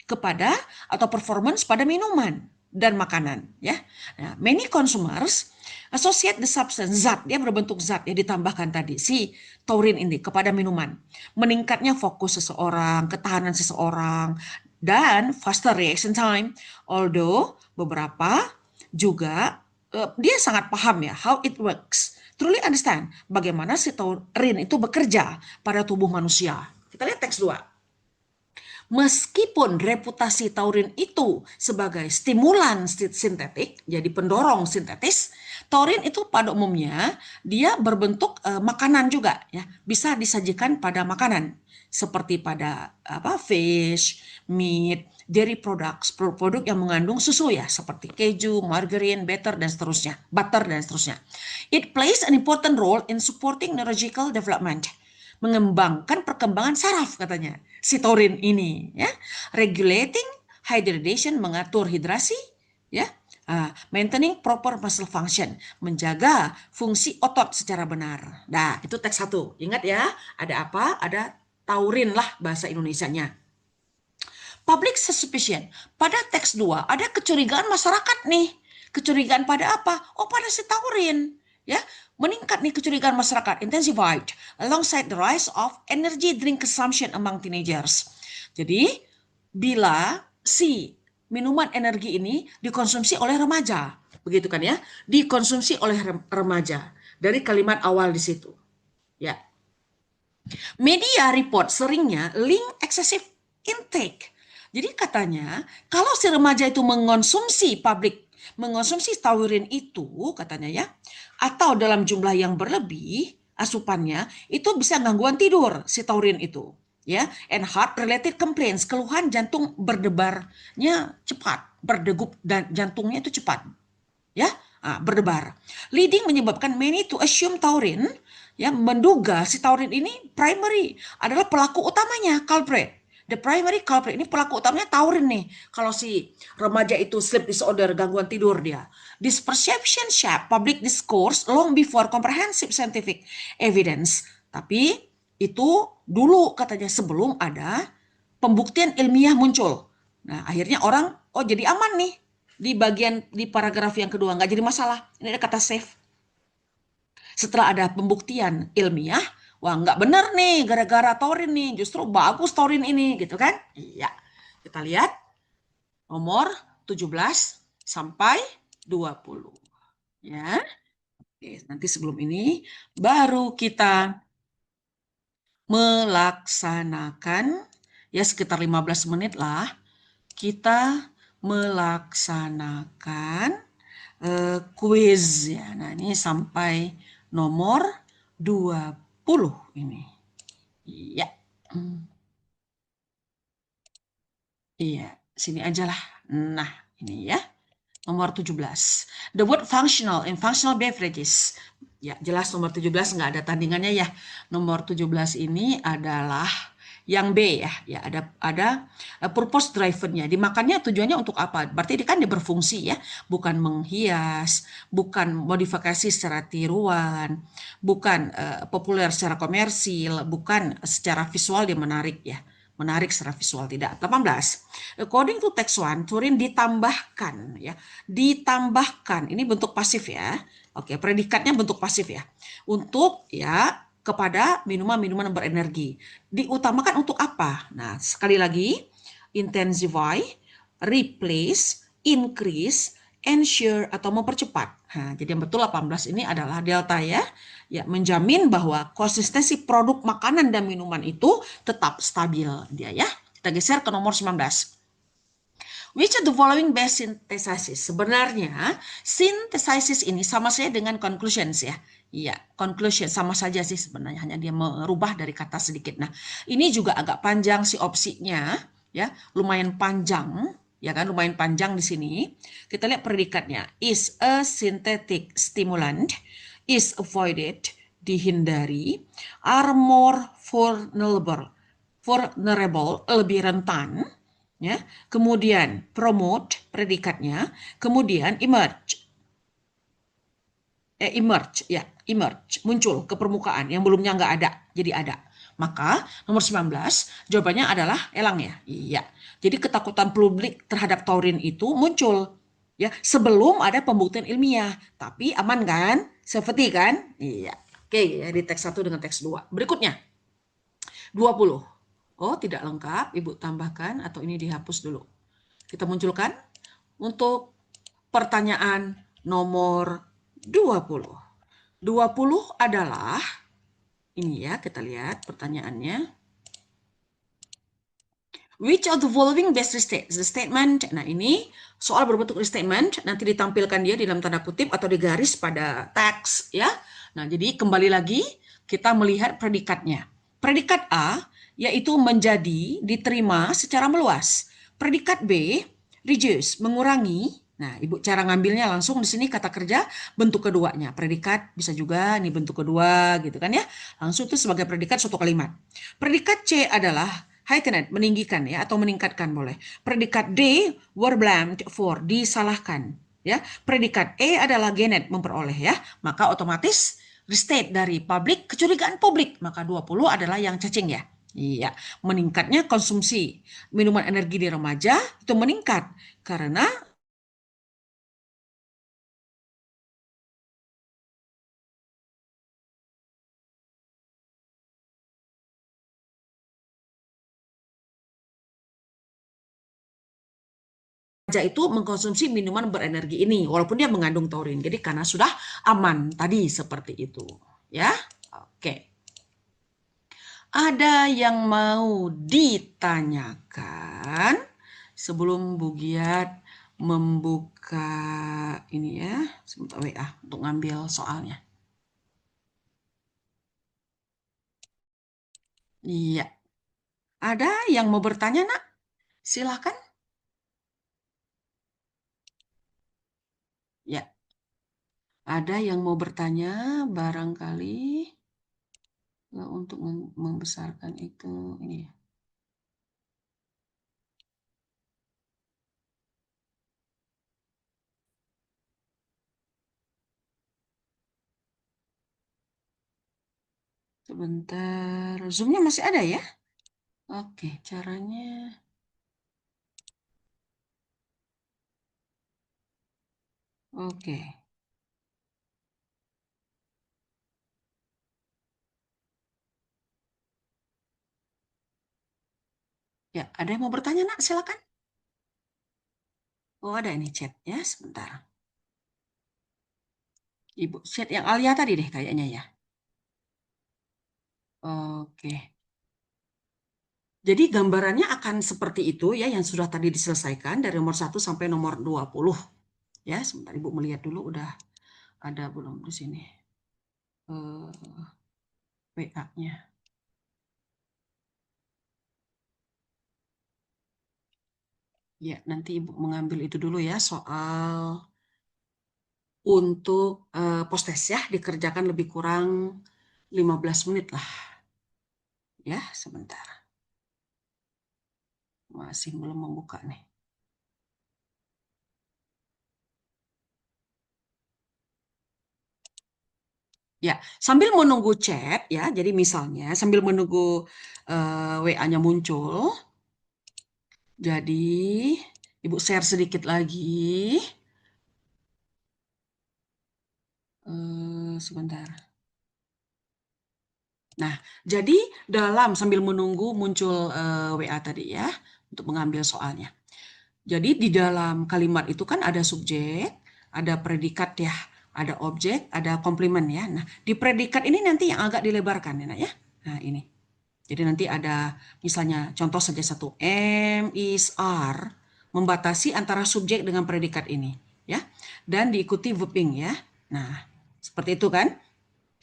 kepada atau performance pada minuman dan makanan ya. Nah, many consumers associate the substance zat, dia berbentuk zat ya ditambahkan tadi si taurin ini kepada minuman. Meningkatnya fokus seseorang, ketahanan seseorang dan faster reaction time. Although beberapa juga dia sangat paham ya how it works. Truly understand bagaimana si taurin itu bekerja pada tubuh manusia. Kita lihat teks 2. Meskipun reputasi taurin itu sebagai stimulan sintetik, jadi pendorong sintetis, taurin itu pada umumnya dia berbentuk makanan juga ya, bisa disajikan pada makanan seperti pada fish, meat, dairy products, produk yang mengandung susu ya, seperti keju, margarine, butter dan seterusnya. It plays an important role in supporting neurological development, mengembangkan perkembangan saraf katanya si taurin ini ya, regulating hydration, mengatur hidrasi ya, maintaining proper muscle function, menjaga fungsi otot secara benar. Nah, itu teks 1. Ingat ya, ada apa? Ada taurin lah bahasa Indonesianya. Public suspicion. Pada teks 2 ada kecurigaan masyarakat nih. Kecurigaan pada apa? Oh, pada si taurin. Ya, meningkat nih kecurigaan masyarakat, intensified alongside the rise of energy drink consumption among teenagers. Jadi, bila si minuman energi ini dikonsumsi oleh remaja, begitu kan ya? Dikonsumsi oleh remaja. Dari kalimat awal di situ. Ya. Media report seringnya link excessive intake. Jadi katanya kalau si remaja itu mengonsumsi taurin itu katanya ya, atau dalam jumlah yang berlebih asupannya, itu bisa gangguan tidur si taurin itu ya, and heart related complaints, keluhan jantung berdebarnya cepat, berdegup dan jantungnya itu cepat ya, berdebar. Leading menyebabkan many to assume taurin, ya, menduga si taurin ini primary adalah pelaku utamanya, culprit. The primary culprit ini pelaku utamanya taurin nih. Kalau si remaja itu sleep disorder, gangguan tidur dia. This perception shape public discourse long before comprehensive scientific evidence. Tapi itu dulu katanya sebelum ada pembuktian ilmiah muncul. Nah, akhirnya orang, oh jadi aman nih di paragraf yang kedua, nggak jadi masalah. Ini ada kata safe. Setelah ada pembuktian ilmiah, wah nggak benar nih gara-gara taurin nih, justru bagus taurin ini gitu kan. Iya, kita lihat nomor 17 sampai 20 ya. Oke, nanti sebelum ini baru kita melaksanakan ya sekitar 15 menit lah kita melaksanakan kuis ya. Nah, ini sampai nomor 20 ini. Iya. Iya, sini aja lah. Nah, ini ya. Nomor 17. The word functional in functional beverages. Ya, jelas nomor 17 nggak ada tandingannya ya. Nomor 17 ini adalah yang B ya. Ya, ada purpose driven-nya. Dimakannya tujuannya untuk apa? Berarti dia berfungsi ya, bukan menghias, bukan modifikasi secara tiruan, bukan populer secara komersil, bukan secara visual dia menarik ya. Menarik secara visual tidak. 18. According to text 1, Turin ditambahkan ya. Ditambahkan. Ini bentuk pasif ya. Oke, predikatnya bentuk pasif ya. Untuk ya kepada minuman-minuman berenergi. Diutamakan untuk apa? Nah, sekali lagi, intensify, replace, increase, ensure atau mempercepat. Nah, jadi yang betul 18 ini adalah delta ya. Ya, menjamin bahwa konsistensi produk makanan dan minuman itu tetap stabil dia ya. Kita geser ke nomor 19. Which of the following best synthesis? Sebenarnya synthesis ini sama saja dengan conclusions ya. Iya, conclusion sama saja sih sebenarnya, hanya dia merubah dari kata sedikit. Nah, ini juga agak panjang si opsinya ya, lumayan panjang ya kan, lumayan panjang di sini. Kita lihat predikatnya. Is a synthetic stimulant, is avoided, dihindari, are more vulnerable, lebih rentan, ya. Kemudian promote predikatnya, kemudian emerge muncul ke permukaan yang belumnya nggak ada jadi ada. Maka nomor 19 jawabannya adalah elang ya. Iya. Jadi ketakutan publik terhadap taurin itu muncul ya sebelum ada pembuktian ilmiah. Tapi aman kan? Safety kan? Iya. Oke, ya di teks 1 dengan teks 2. Berikutnya 20. Oh, tidak lengkap. Ibu tambahkan atau ini dihapus dulu. Kita munculkan untuk pertanyaan nomor 20. 20 adalah, ini ya kita lihat pertanyaannya. Which of the following best restates the statement? Nah, ini soal berbentuk restatement, nanti ditampilkan dia di dalam tanda kutip atau di garis pada teks, ya. Nah, jadi kembali lagi kita melihat predikatnya. Predikat A yaitu menjadi, diterima secara meluas. Predikat B, reduce, mengurangi. Nah, Ibu cara ngambilnya langsung di sini kata kerja bentuk keduanya. Predikat bisa juga nih bentuk kedua gitu kan ya. Langsung itu sebagai predikat suatu kalimat. Predikat C adalah heightened, meninggikan ya atau meningkatkan boleh. Predikat D, were blamed for, disalahkan ya. Predikat E adalah gained, memperoleh ya. Maka otomatis restate dari publik, kecurigaan publik. Maka 20 adalah yang cacing ya. Iya, meningkatnya konsumsi minuman energi di remaja itu meningkat karena remaja itu mengkonsumsi minuman berenergi ini walaupun dia mengandung taurin. Jadi karena sudah aman tadi seperti itu, ya. Oke. Ada yang mau ditanyakan sebelum Bu Giat membuka ini ya, sebentar WA untuk ngambil soalnya. Iya. Ada yang mau bertanya, Nak? Silahkan. Ya, ada yang mau bertanya barangkali untuk membesarkan itu ini ya. Sebentar, Zoom-nya masih ada ya? Oke, caranya. Oke. Ya, ada yang mau bertanya, Nak? Silakan. Oh, ada ini chat ya, sebentar. Ibu chat yang Alia tadi deh kayaknya ya. Oke. Jadi gambarannya akan seperti itu ya yang sudah tadi diselesaikan dari nomor 1 sampai nomor 20. Ya, sebentar Ibu melihat dulu udah ada belum di sini. WA-nya. Ya, nanti Ibu mengambil itu dulu ya soal untuk post-test ya dikerjakan lebih kurang 15 menit lah. Ya, sebentar. Masih belum membuka nih. Ya, sambil menunggu chat ya. Jadi misalnya sambil menunggu WA-nya muncul. Jadi Ibu share sedikit lagi. Sebentar. Nah, jadi dalam sambil menunggu muncul WA tadi ya untuk mengambil soalnya. Jadi di dalam kalimat itu kan ada subjek, ada predikat ya, ada objek, ada komplement ya. Nah, di predikat ini nanti yang agak dilebarkan ya, Nak, ya. Nah, ini. Jadi nanti ada misalnya contoh saja satu M is are membatasi antara subjek dengan predikat ini ya. Dan diikuti verbing ya. Nah, seperti itu kan?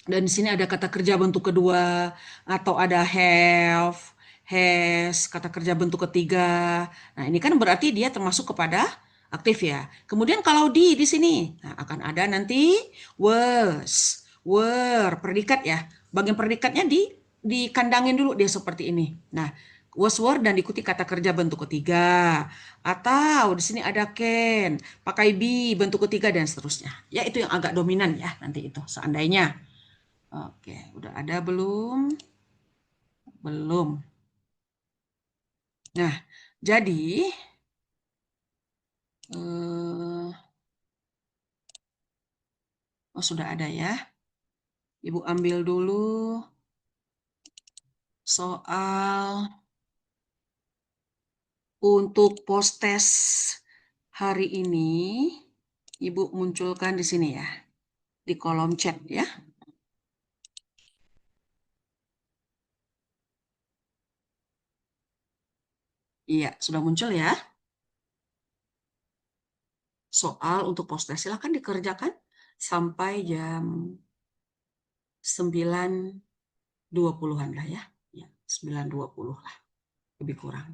Dan di sini ada kata kerja bentuk kedua atau ada have, has, kata kerja bentuk ketiga. Nah, ini kan berarti dia termasuk kepada aktif ya. Kemudian kalau di sini nah, akan ada nanti was, were, predikat ya. Bagian predikatnya dikandangin dulu dia seperti ini. Nah, was were dan diikuti kata kerja bentuk ketiga. Atau di sini ada can, pakai be bentuk ketiga dan seterusnya. Ya itu yang agak dominan ya nanti itu seandainya. Oke, udah ada belum? Belum. Nah, jadi eh, oh sudah ada ya. Ibu ambil dulu soal untuk post test hari ini. Ibu munculkan di sini ya, di kolom chat ya. Iya, sudah muncul ya. Soal untuk poster silakan dikerjakan sampai jam 9.20-an lah ya. Ya, 9.20 lah, lebih kurang.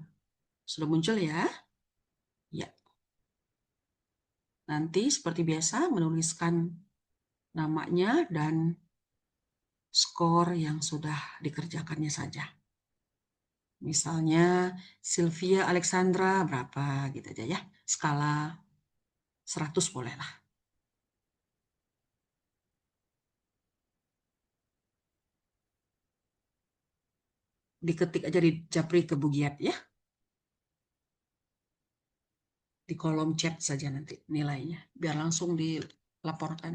Sudah muncul ya? Ya, nanti seperti biasa menuliskan namanya dan skor yang sudah dikerjakannya saja. Misalnya Sylvia Alexandra berapa gitu aja ya. Skala 100 boleh lah. Diketik aja di Japri Kebugiat ya. Di kolom chat saja nanti nilainya. Biar langsung dilaporkan.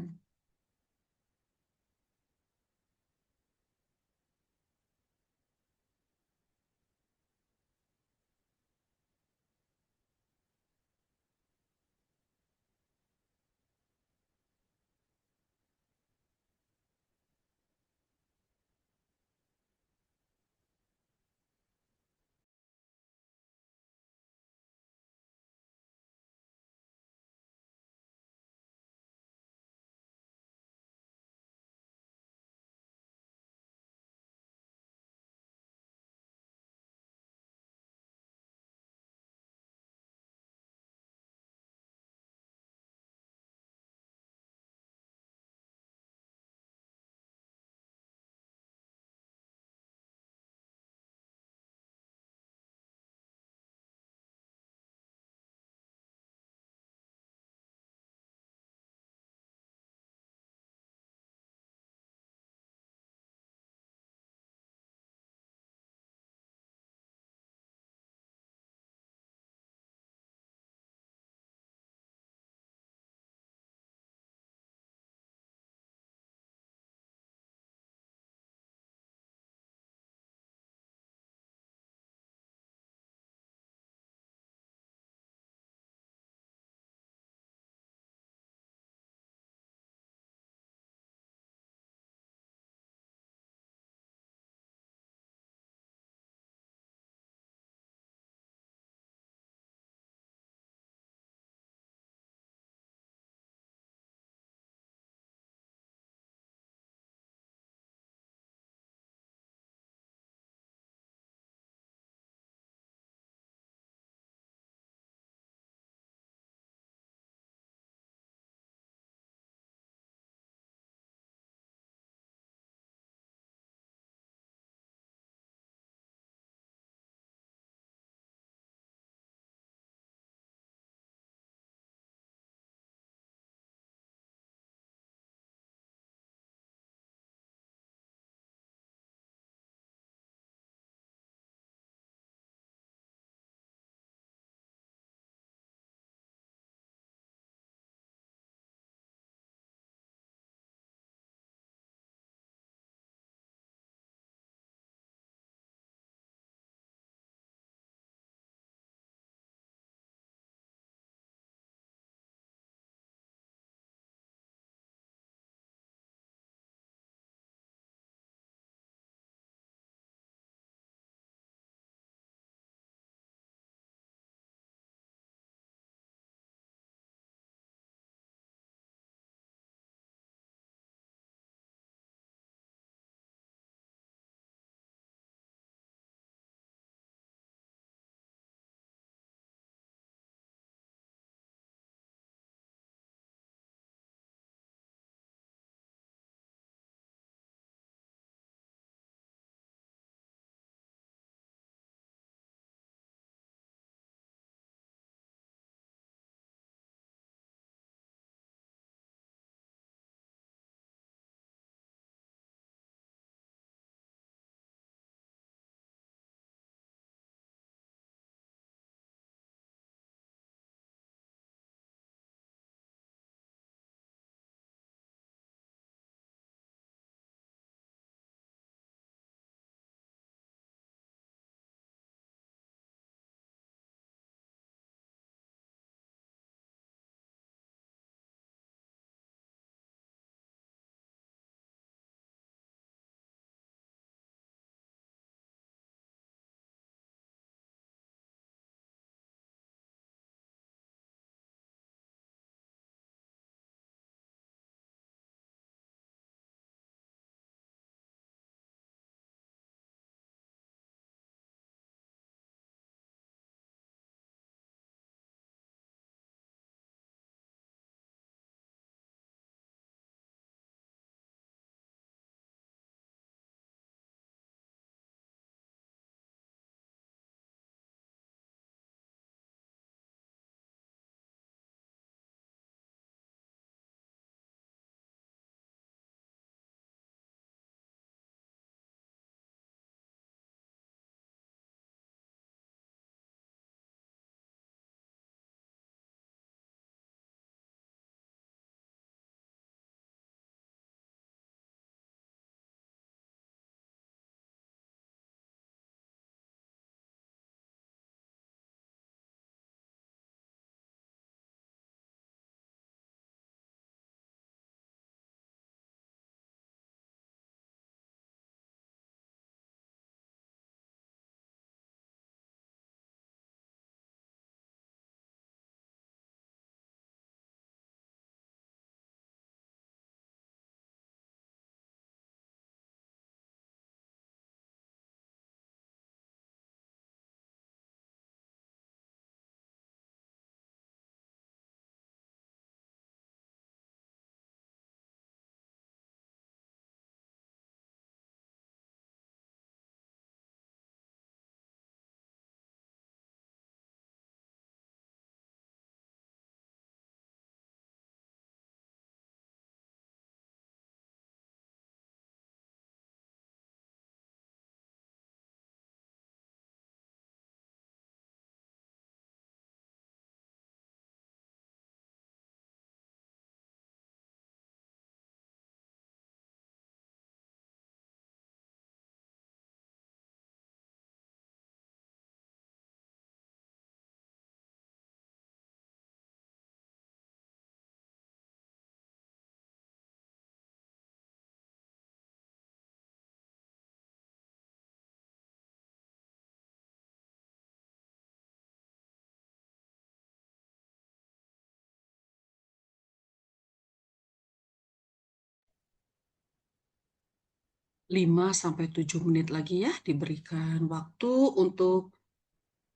5 sampai 7 menit lagi ya, diberikan waktu untuk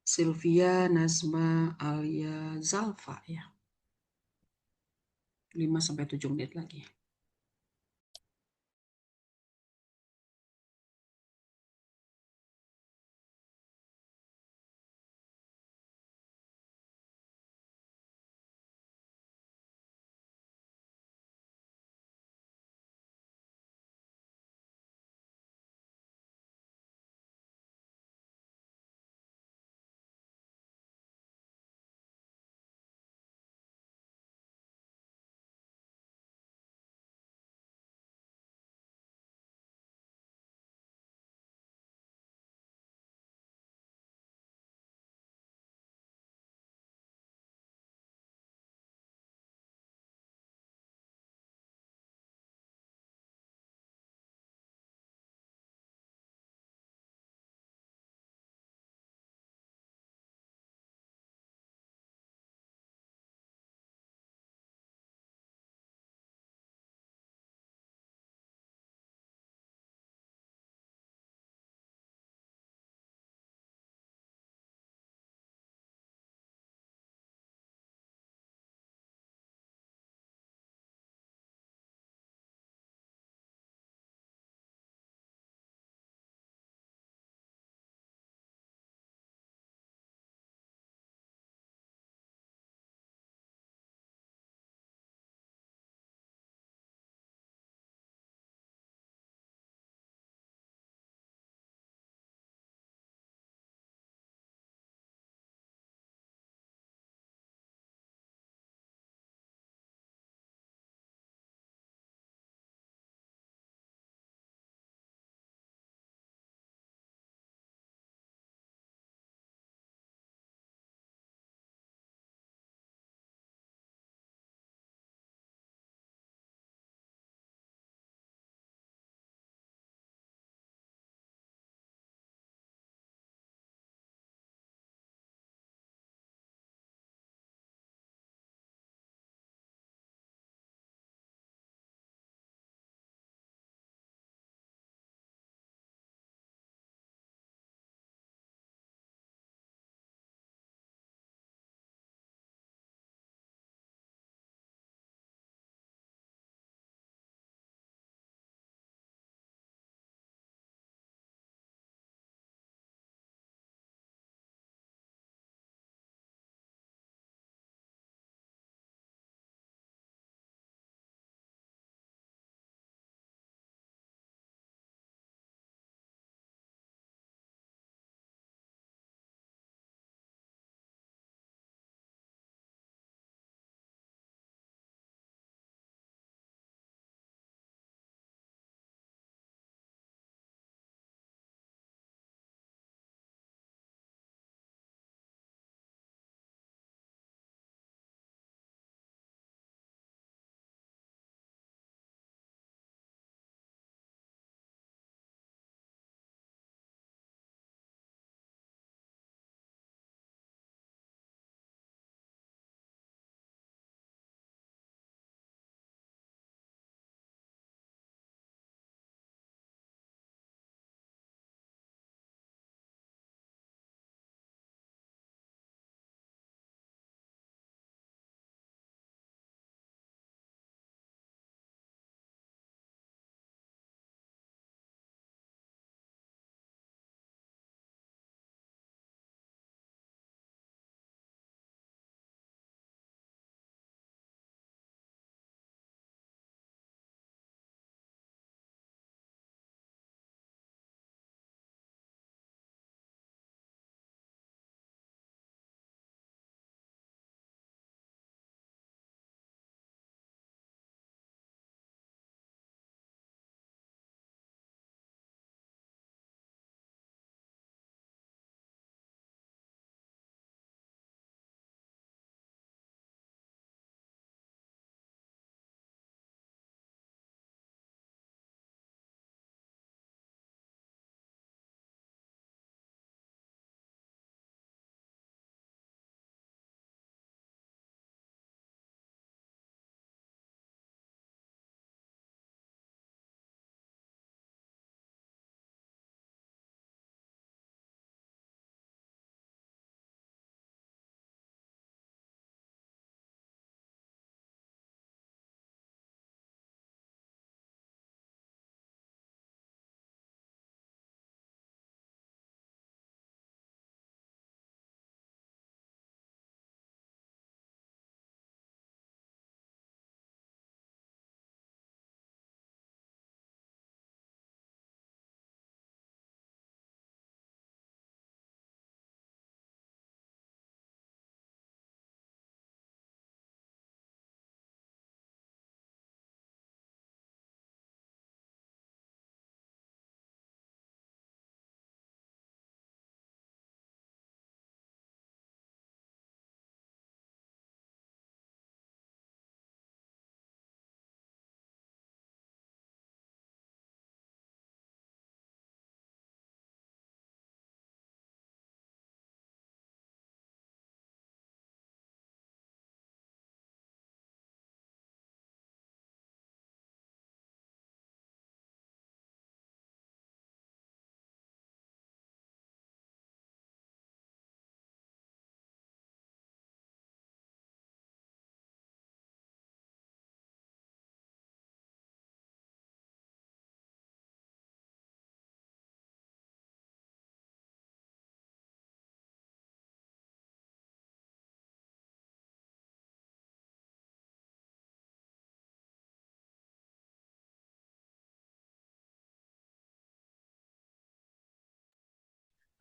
Sylvia, Nazma, Alia, Zalfa ya. 5 sampai 7 menit lagi.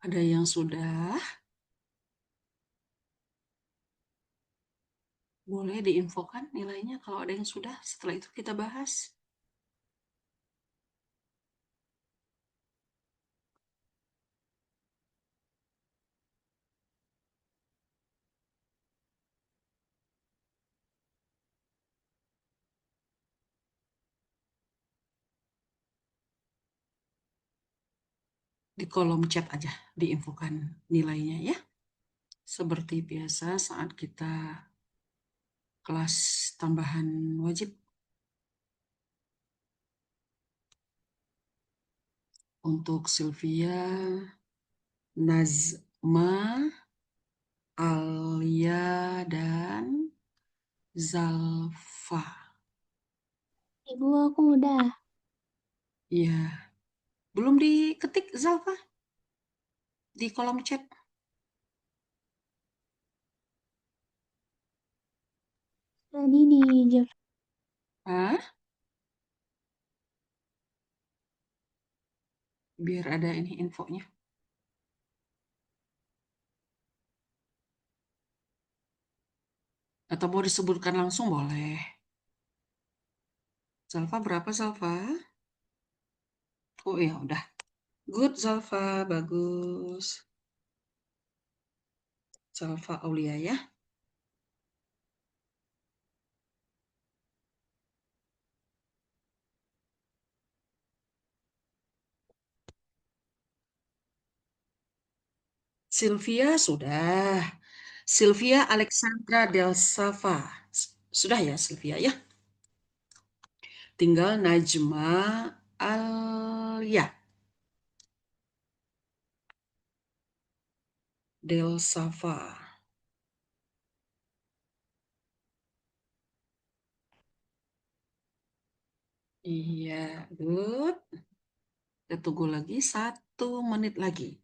Ada yang sudah? Boleh diinfokan nilainya kalau ada yang sudah. Setelah itu kita bahas. Di kolom chat aja diinfokan nilainya ya. Seperti biasa saat kita kelas tambahan wajib. Untuk Sylvia, Nazma, Alia, dan Zalfa. Ibu, aku udah. Iya, belum diketik Zalfa di kolom chat. Tadi di Jeff. Hah? Biar ada ini infonya. Atau mau disebutkan langsung boleh. Zalfa berapa Zalfa? Oh ya udah. Good Zalfa, bagus. Zalfa Aulia ya. Sylvia sudah. Sylvia Alexandra Del Sava. Sudah ya Sylvia ya. Tinggal Najma Alia Del Sava. Iya, good. Kita tunggu lagi 1 menit lagi.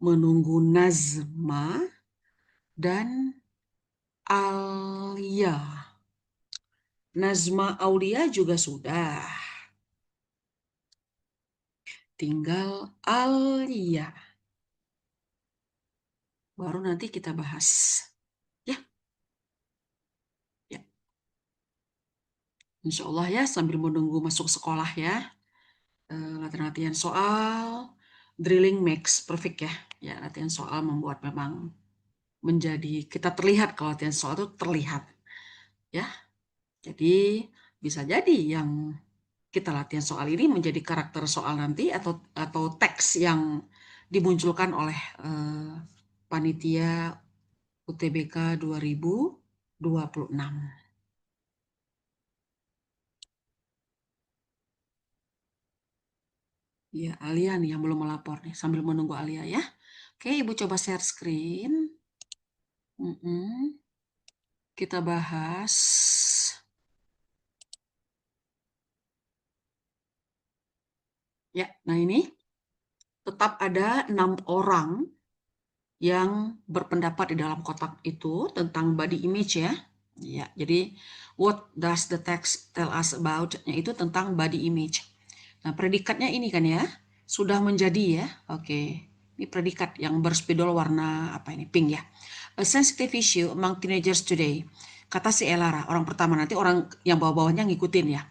Menunggu Nazma dan Alia. Nazma Aulia juga sudah. Tinggal Alia. Baru nanti kita bahas. Ya, ya. Insya Allah ya sambil menunggu masuk sekolah ya. Latihan-latihan soal. Drilling makes perfect ya. Ya, latihan soal membuat memang menjadi kita terlihat kalau latihan soal itu terlihat. Ya, jadi bisa jadi yang kita latihan soal ini menjadi karakter soal nanti atau teks yang dimunculkan oleh panitia UTBK 2026. Ya, Alia nih yang belum melapor nih, sambil menunggu Alia ya. Oke, Ibu coba share screen. Kita bahas. Ya, nah ini tetap ada 6 orang yang berpendapat di dalam kotak itu tentang body image ya. Ya, jadi what does the text tell us about? Itu tentang body image. Nah, predikatnya ini kan ya, sudah menjadi ya. Oke. Ini predikat yang berspidol warna apa ini? Pink ya. A sensitive issue among teenagers today. Kata si Elara, orang pertama, nanti orang yang bawah-bawahnya ngikutin ya.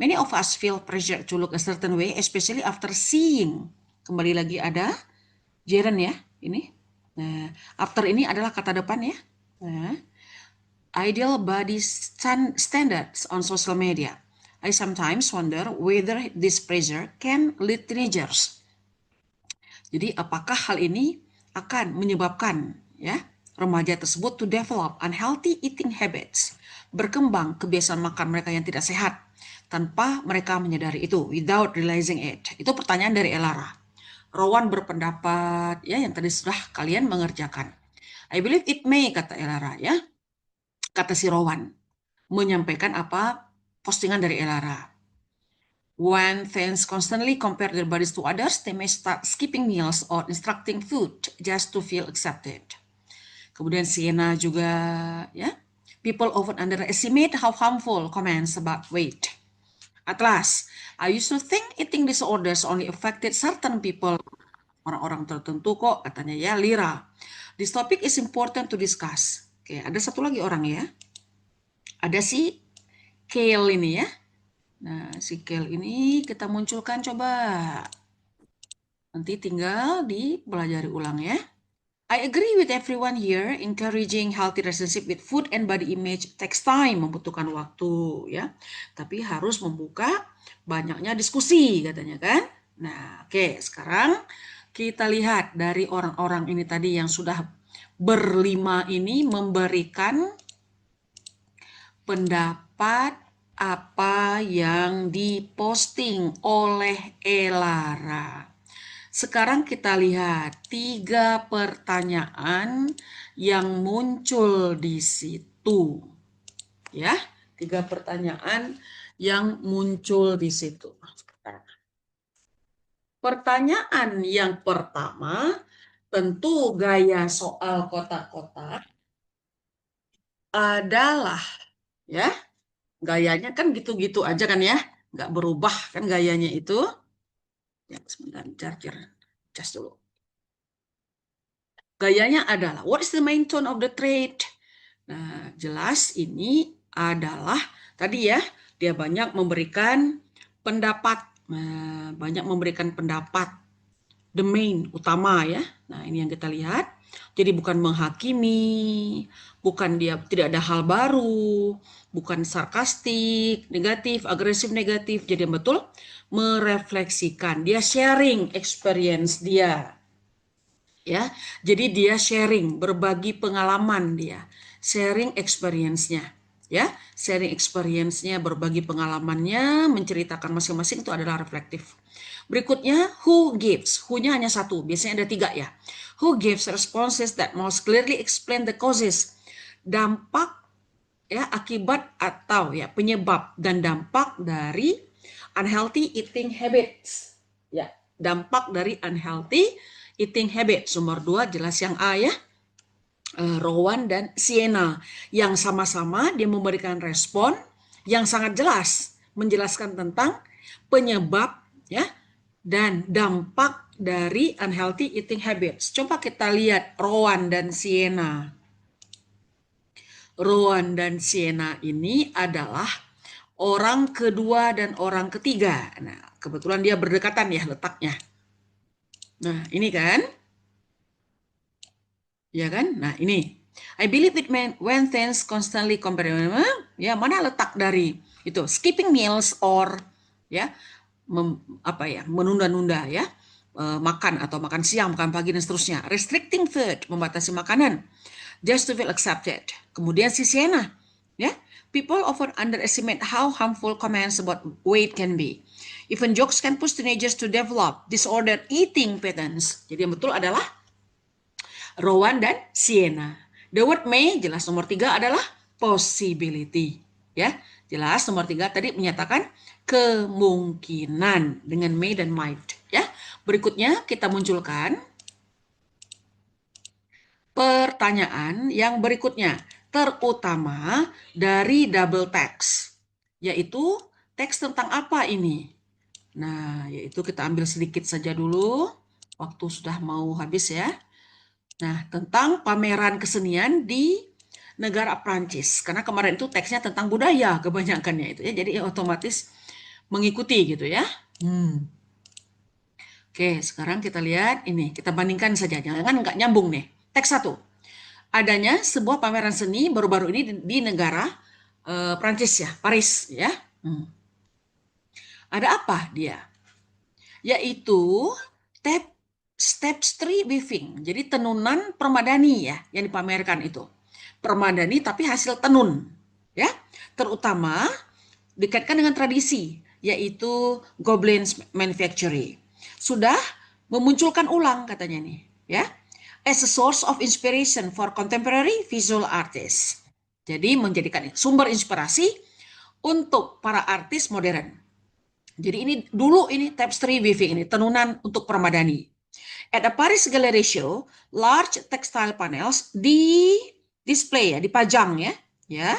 Many of us feel pressure to look a certain way, especially after seeing. Kembali lagi ada Jaren ya, ini. Nah, after ini adalah kata depan ya. Nah, ideal body standards on social media. I sometimes wonder whether this pressure can lead teenagers. Jadi apakah hal ini akan menyebabkan ya remaja tersebut to develop unhealthy eating habits, berkembang kebiasaan makan mereka yang tidak sehat tanpa mereka menyadari itu, without realizing it. Itu pertanyaan dari Elara. Rowan berpendapat ya yang tadi sudah kalian mengerjakan. I believe it may, kata Elara ya. Kata si Rowan menyampaikan apa postingan dari Elara. When fans constantly compare their bodies to others, they may start skipping meals or instructing food just to feel accepted. Kemudian Sienna juga, ya, people often underestimate how harmful comments about weight. At last, I used to think eating disorders only affected certain people. orang-orang tertentu kok katanya ya, Lira. This topic is important to discuss. Oke, ada satu lagi orang ya. Ada si Kale ini ya. Nah, si Kale ini kita munculkan coba. Nanti tinggal dipelajari ulang ya. I agree with everyone here, encouraging healthy relationship with food and body image takes time, membutuhkan waktu ya. Tapi harus membuka banyaknya diskusi katanya kan. Nah, oke, sekarang kita lihat dari orang-orang ini tadi yang sudah berlima ini memberikan pendapat apa yang diposting oleh Elara. Sekarang kita lihat 3 pertanyaan yang muncul di situ. Ya, 3 pertanyaan yang muncul di situ. Pertanyaan yang pertama, tentu gaya soal kotak-kotak adalah ya, gayanya kan gitu-gitu aja kan ya, nggak berubah kan gayanya itu. Ya, sebentar, cas dulu. Gayanya adalah, what is the main tone of the trade? Nah, jelas ini adalah, tadi ya, dia banyak memberikan pendapat, the main, utama ya. Nah, ini yang kita lihat. Jadi bukan menghakimi, bukan dia tidak ada hal baru, bukan sarkastik, negatif, agresif, negatif. Jadi betul merefleksikan, dia sharing experience dia. Ya, jadi dia sharing, berbagi pengalaman dia, sharing experience-nya, ya, sharing experience-nya, berbagi pengalamannya, menceritakan masing-masing itu adalah reflektif. Berikutnya, who gives, who-nya hanya satu, biasanya ada 3 ya. Who gives responses that most clearly explain the causes, dampak ya, akibat atau ya penyebab dan dampak dari unhealthy eating habits. Ya, dampak dari unhealthy eating habits. Nomor 2 jelas yang A ya. Rowan dan Sienna yang sama-sama dia memberikan respon yang sangat jelas menjelaskan tentang penyebab ya dan dampak dari unhealthy eating habits. Coba kita lihat Rowan dan Sienna. Rowan dan Sienna ini adalah orang kedua dan orang ketiga. Nah, kebetulan dia berdekatan ya letaknya. Nah, ini kan. Ya kan? Nah, ini. I believe it when things constantly compare. Ya, mana letak dari itu? Skipping meals or ya, menunda-nunda ya. Makan atau makan siang, makan pagi dan seterusnya. Restricting food, membatasi makanan. Just to feel accepted. Kemudian si Sienna, ya. People often underestimate how harmful comments about weight can be. Even jokes can push teenagers to develop disordered eating patterns. Jadi yang betul adalah Rowan dan Sienna. The word may, jelas nomor 3 adalah possibility. Ya, jelas nomor 3 tadi menyatakan kemungkinan dengan may dan might. Ya, berikutnya kita munculkan pertanyaan yang berikutnya, terutama dari double text, yaitu teks tentang apa ini? Nah, yaitu kita ambil sedikit saja dulu, waktu sudah mau habis ya. Nah, tentang pameran kesenian di negara Prancis. Karena kemarin itu teksnya tentang budaya kebanyakannya itu ya. Jadi otomatis mengikuti gitu ya. Oke, sekarang kita lihat ini. Kita bandingkan saja. Jangan nggak nyambung nih. Teks 1. Adanya sebuah pameran seni baru-baru ini di negara Prancis ya, Paris ya. Ada apa dia? Yaitu tapestry weaving. Jadi tenunan permadani ya yang dipamerkan itu. Permadani tapi hasil tenun ya. Terutama dikaitkan dengan tradisi yaitu Gobelins manufacturing. Sudah memunculkan ulang katanya nih ya. As a source of inspiration for contemporary visual artists. Jadi menjadikan sumber inspirasi untuk para artis modern. Jadi ini dulu ini tapestry weaving ini tenunan untuk permadani. At the Paris Gallery Show, large textile panels di display ya, dipajang ya,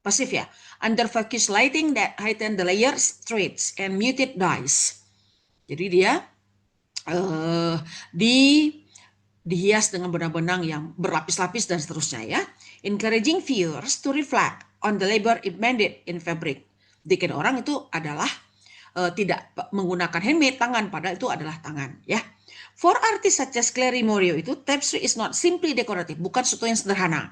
pasif ya, under focus lighting that heighten the layers, threads, and muted dyes. Jadi dia eh, di dihias dengan benang-benang yang berlapis-lapis dan seterusnya ya. Encouraging viewers to reflect on the labor embedded in fabric. Bikin orang itu adalah tidak menggunakan handmade tangan, padahal itu adalah tangan ya. For artists such as Clary Morio itu tapestry is not simply decorative, bukan sesuatu yang sederhana,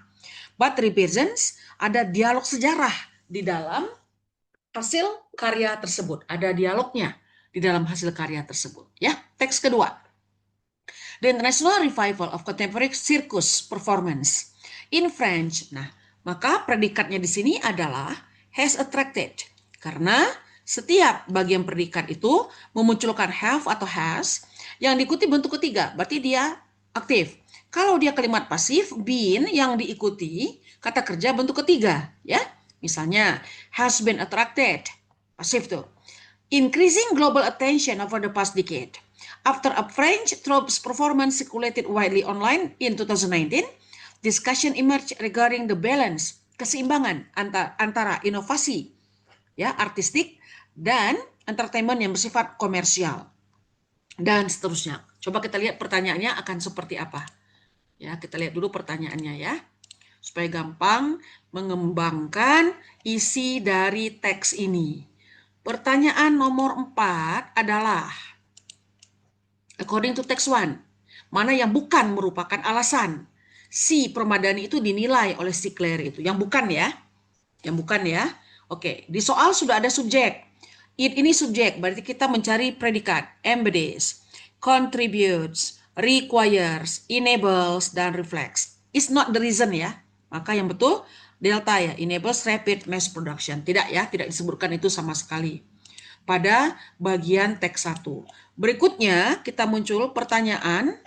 but represents ada dialog sejarah di dalam hasil karya tersebut, ada dialognya di dalam hasil karya tersebut ya. Teks kedua, The International Revival of Contemporary Circus Performance in French. Nah, maka predikatnya di sini adalah has attracted, karena setiap bagian predikat itu memunculkan have atau has yang diikuti bentuk ketiga, berarti dia aktif. Kalau dia kalimat pasif, been yang diikuti kata kerja bentuk ketiga, ya. Misalnya has been attracted, pasif tuh. Increasing global attention over the past decade. After a French troupe's performance circulated widely online in 2019, discussion emerged regarding the balance, keseimbangan antara inovasi ya artistik dan entertainment yang bersifat komersial dan seterusnya. Coba kita lihat pertanyaannya akan seperti apa. Ya, kita lihat dulu pertanyaannya ya. Supaya gampang mengembangkan isi dari teks ini. Pertanyaan nomor 4 adalah according to text 1, mana yang bukan merupakan alasan si Permadani itu dinilai oleh si Claire itu? Yang bukan ya. Yang bukan ya. Oke, di soal sudah ada subjek. It ini subjek, berarti kita mencari predikat. Embodies, contributes, requires, enables, dan reflects. Is not the reason ya. Maka yang betul delta ya, enables rapid mass production. Tidak ya, tidak disebutkan itu sama sekali pada bagian teks 1. Berikutnya kita muncul pertanyaan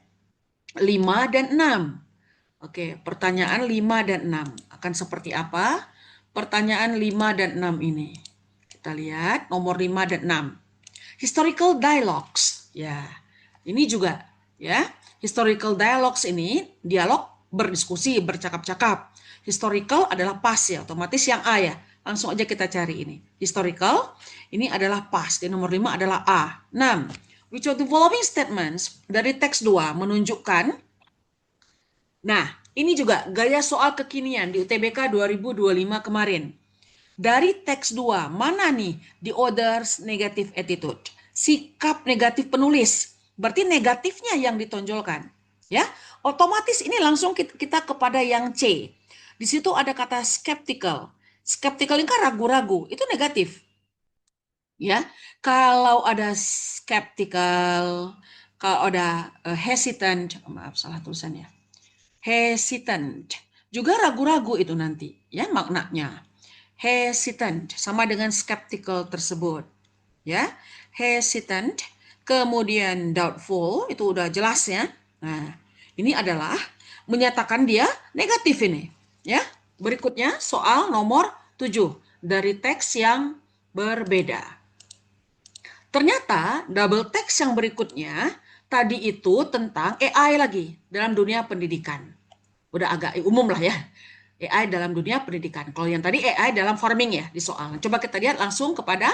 5 dan 6. Oke, pertanyaan 5 dan 6 akan seperti apa? Pertanyaan 5 dan 6 ini. Kita lihat nomor 5 dan 6. Historical dialogues. Ya, ini juga ya. Historical dialogues ini dialog berdiskusi, bercakap-cakap. Historical adalah past ya, otomatis yang A ya. Langsung aja kita cari ini. Historical, ini adalah past. Di nomor 5 adalah A. 6. Which of the following statements dari teks 2 menunjukkan, nah ini juga gaya soal kekinian di UTBK 2025 kemarin. Dari teks 2, mana nih the author's negative attitude? Sikap negatif penulis. Berarti negatifnya yang ditonjolkan. Ya, otomatis ini langsung kita kepada yang C. Di situ ada kata skeptical. Skeptical ini kan ragu-ragu, itu negatif. Ya, kalau ada skeptical, kalau ada hesitant, maaf salah tulisannya. Hesitant, juga ragu-ragu itu nanti, ya maknanya. Hesitant sama dengan skeptical tersebut, ya. Hesitant, kemudian doubtful itu udah jelas ya. Nah, ini adalah menyatakan dia negatif ini, ya. Berikutnya soal nomor 7 dari teks yang berbeda. Ternyata double text yang berikutnya tadi itu tentang AI lagi dalam dunia pendidikan. Udah agak umum lah ya. AI dalam dunia pendidikan. Kalau yang tadi AI dalam farming ya di soal. Coba kita lihat langsung kepada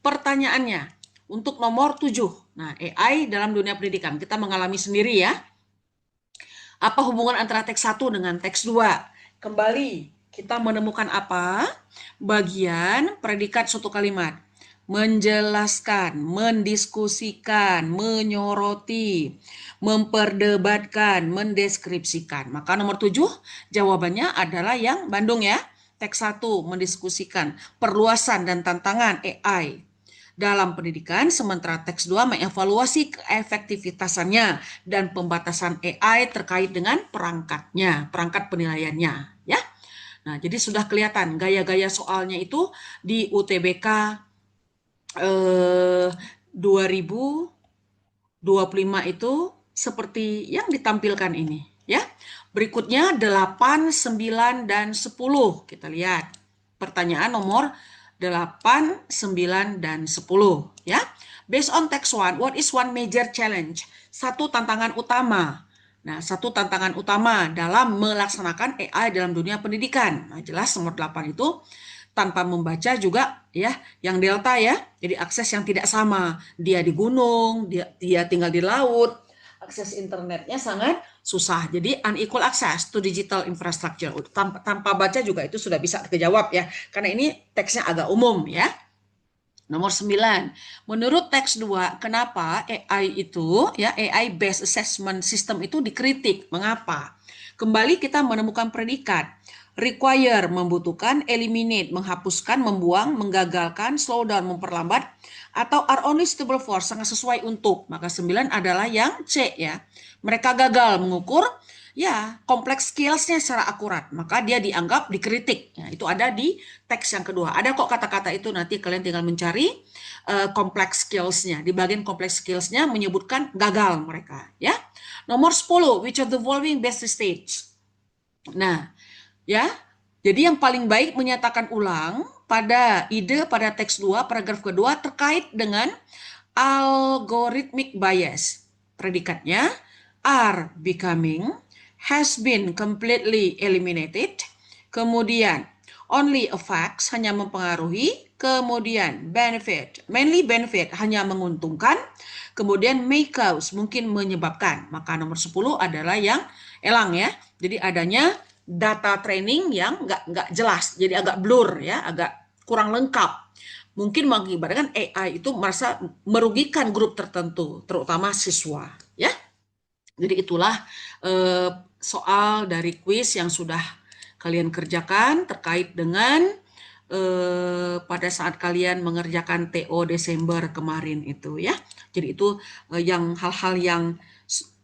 pertanyaannya. Untuk nomor 7. Nah, AI dalam dunia pendidikan. Kita mengalami sendiri ya. Apa hubungan antara teks 1 dengan teks 2? Kembali, kita menemukan apa? Bagian predikat suatu kalimat. Menjelaskan, mendiskusikan, menyoroti, memperdebatkan, mendeskripsikan. Maka nomor 7 jawabannya adalah yang Bandung ya. Teks 1 mendiskusikan perluasan dan tantangan AI dalam pendidikan, sementara teks 2 mengevaluasi keefektivitasannya dan pembatasan AI terkait dengan perangkatnya, perangkat penilaiannya ya. Nah, jadi sudah kelihatan gaya-gaya soalnya itu di UTBK 2025 itu seperti yang ditampilkan ini ya. Berikutnya 8, 9 dan 10. Kita lihat. Pertanyaan nomor 8, 9 dan 10 ya. Based on text 1, what is one major challenge? Satu tantangan utama. Nah, satu tantangan utama dalam melaksanakan AI dalam dunia pendidikan. Nah, jelas nomor 8 itu tanpa membaca juga ya, yang delta ya. Jadi akses yang tidak sama. Dia di gunung, dia tinggal di laut, akses internetnya sangat susah. Jadi unequal access to digital infrastructure. Tanpa baca juga itu sudah bisa terjawab ya. Karena ini teksnya agak umum ya. Nomor 9, menurut teks 2, kenapa AI itu, ya AI based assessment system itu dikritik? Mengapa? Kembali kita menemukan predikat. Require, membutuhkan, eliminate, menghapuskan, membuang, menggagalkan, slow down, memperlambat, atau are only suitable for, sangat sesuai untuk. Maka 9 adalah yang C ya. Mereka gagal mengukur ya kompleks skillsnya secara akurat, maka dia dianggap dikritik. Ya, itu ada di teks yang kedua. Ada kok kata-kata itu, nanti kalian tinggal mencari kompleks skillsnya. Di bagian kompleks skillsnya menyebutkan gagal mereka. Ya. Nomor 10, which of the following best stage? Nah, ya, jadi yang paling baik menyatakan ulang pada teks 2, paragraf kedua terkait dengan algorithmic bias. Predikatnya are becoming, has been completely eliminated, kemudian only affects, hanya mempengaruhi, kemudian benefit, mainly benefit, hanya menguntungkan, kemudian may cause, mungkin menyebabkan. Maka nomor 10 adalah yang elang ya. Jadi adanya data training yang nggak jelas, jadi agak blur ya, agak kurang lengkap. Mungkin mengakibatkan AI itu merasa merugikan grup tertentu, terutama siswa. Ya, jadi itulah soal dari kuis yang sudah kalian kerjakan terkait dengan pada saat kalian mengerjakan TO Desember kemarin itu ya. Jadi itu yang hal-hal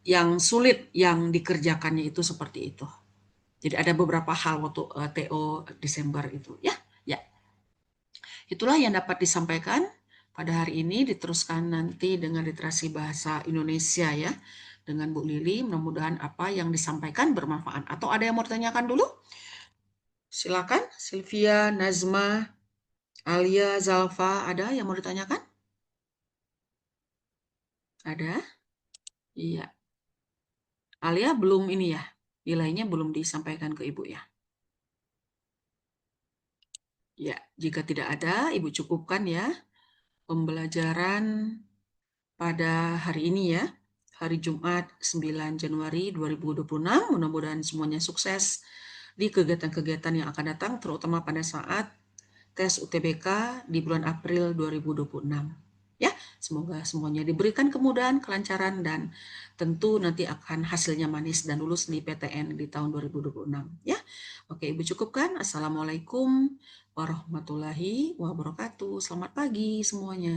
yang sulit yang dikerjakannya itu seperti itu. Jadi ada beberapa hal waktu TO Desember itu ya. Ya. Itulah yang dapat disampaikan pada hari ini, diteruskan nanti dengan literasi bahasa Indonesia ya. Dengan Bu Lili, mudah-mudahan apa yang disampaikan bermanfaat. Atau ada yang mau ditanyakan dulu? Silakan, Sylvia, Nazma, Alia, Zalfa, ada yang mau ditanyakan? Ada? Iya. Alia belum ini ya, nilainya belum disampaikan ke Ibu ya. Ya, jika tidak ada, Ibu cukupkan ya pembelajaran pada hari ini ya, hari Jumat 9 Januari 2026. Mudah-mudahan semuanya sukses di kegiatan-kegiatan yang akan datang, terutama pada saat tes UTBK di bulan April 2026. Ya, semoga semuanya diberikan kemudahan, kelancaran, dan tentu nanti akan hasilnya manis dan lulus di PTN di tahun 2026. Ya, oke, Ibu cukupkan. Assalamualaikum warahmatullahi wabarakatuh. Selamat pagi semuanya.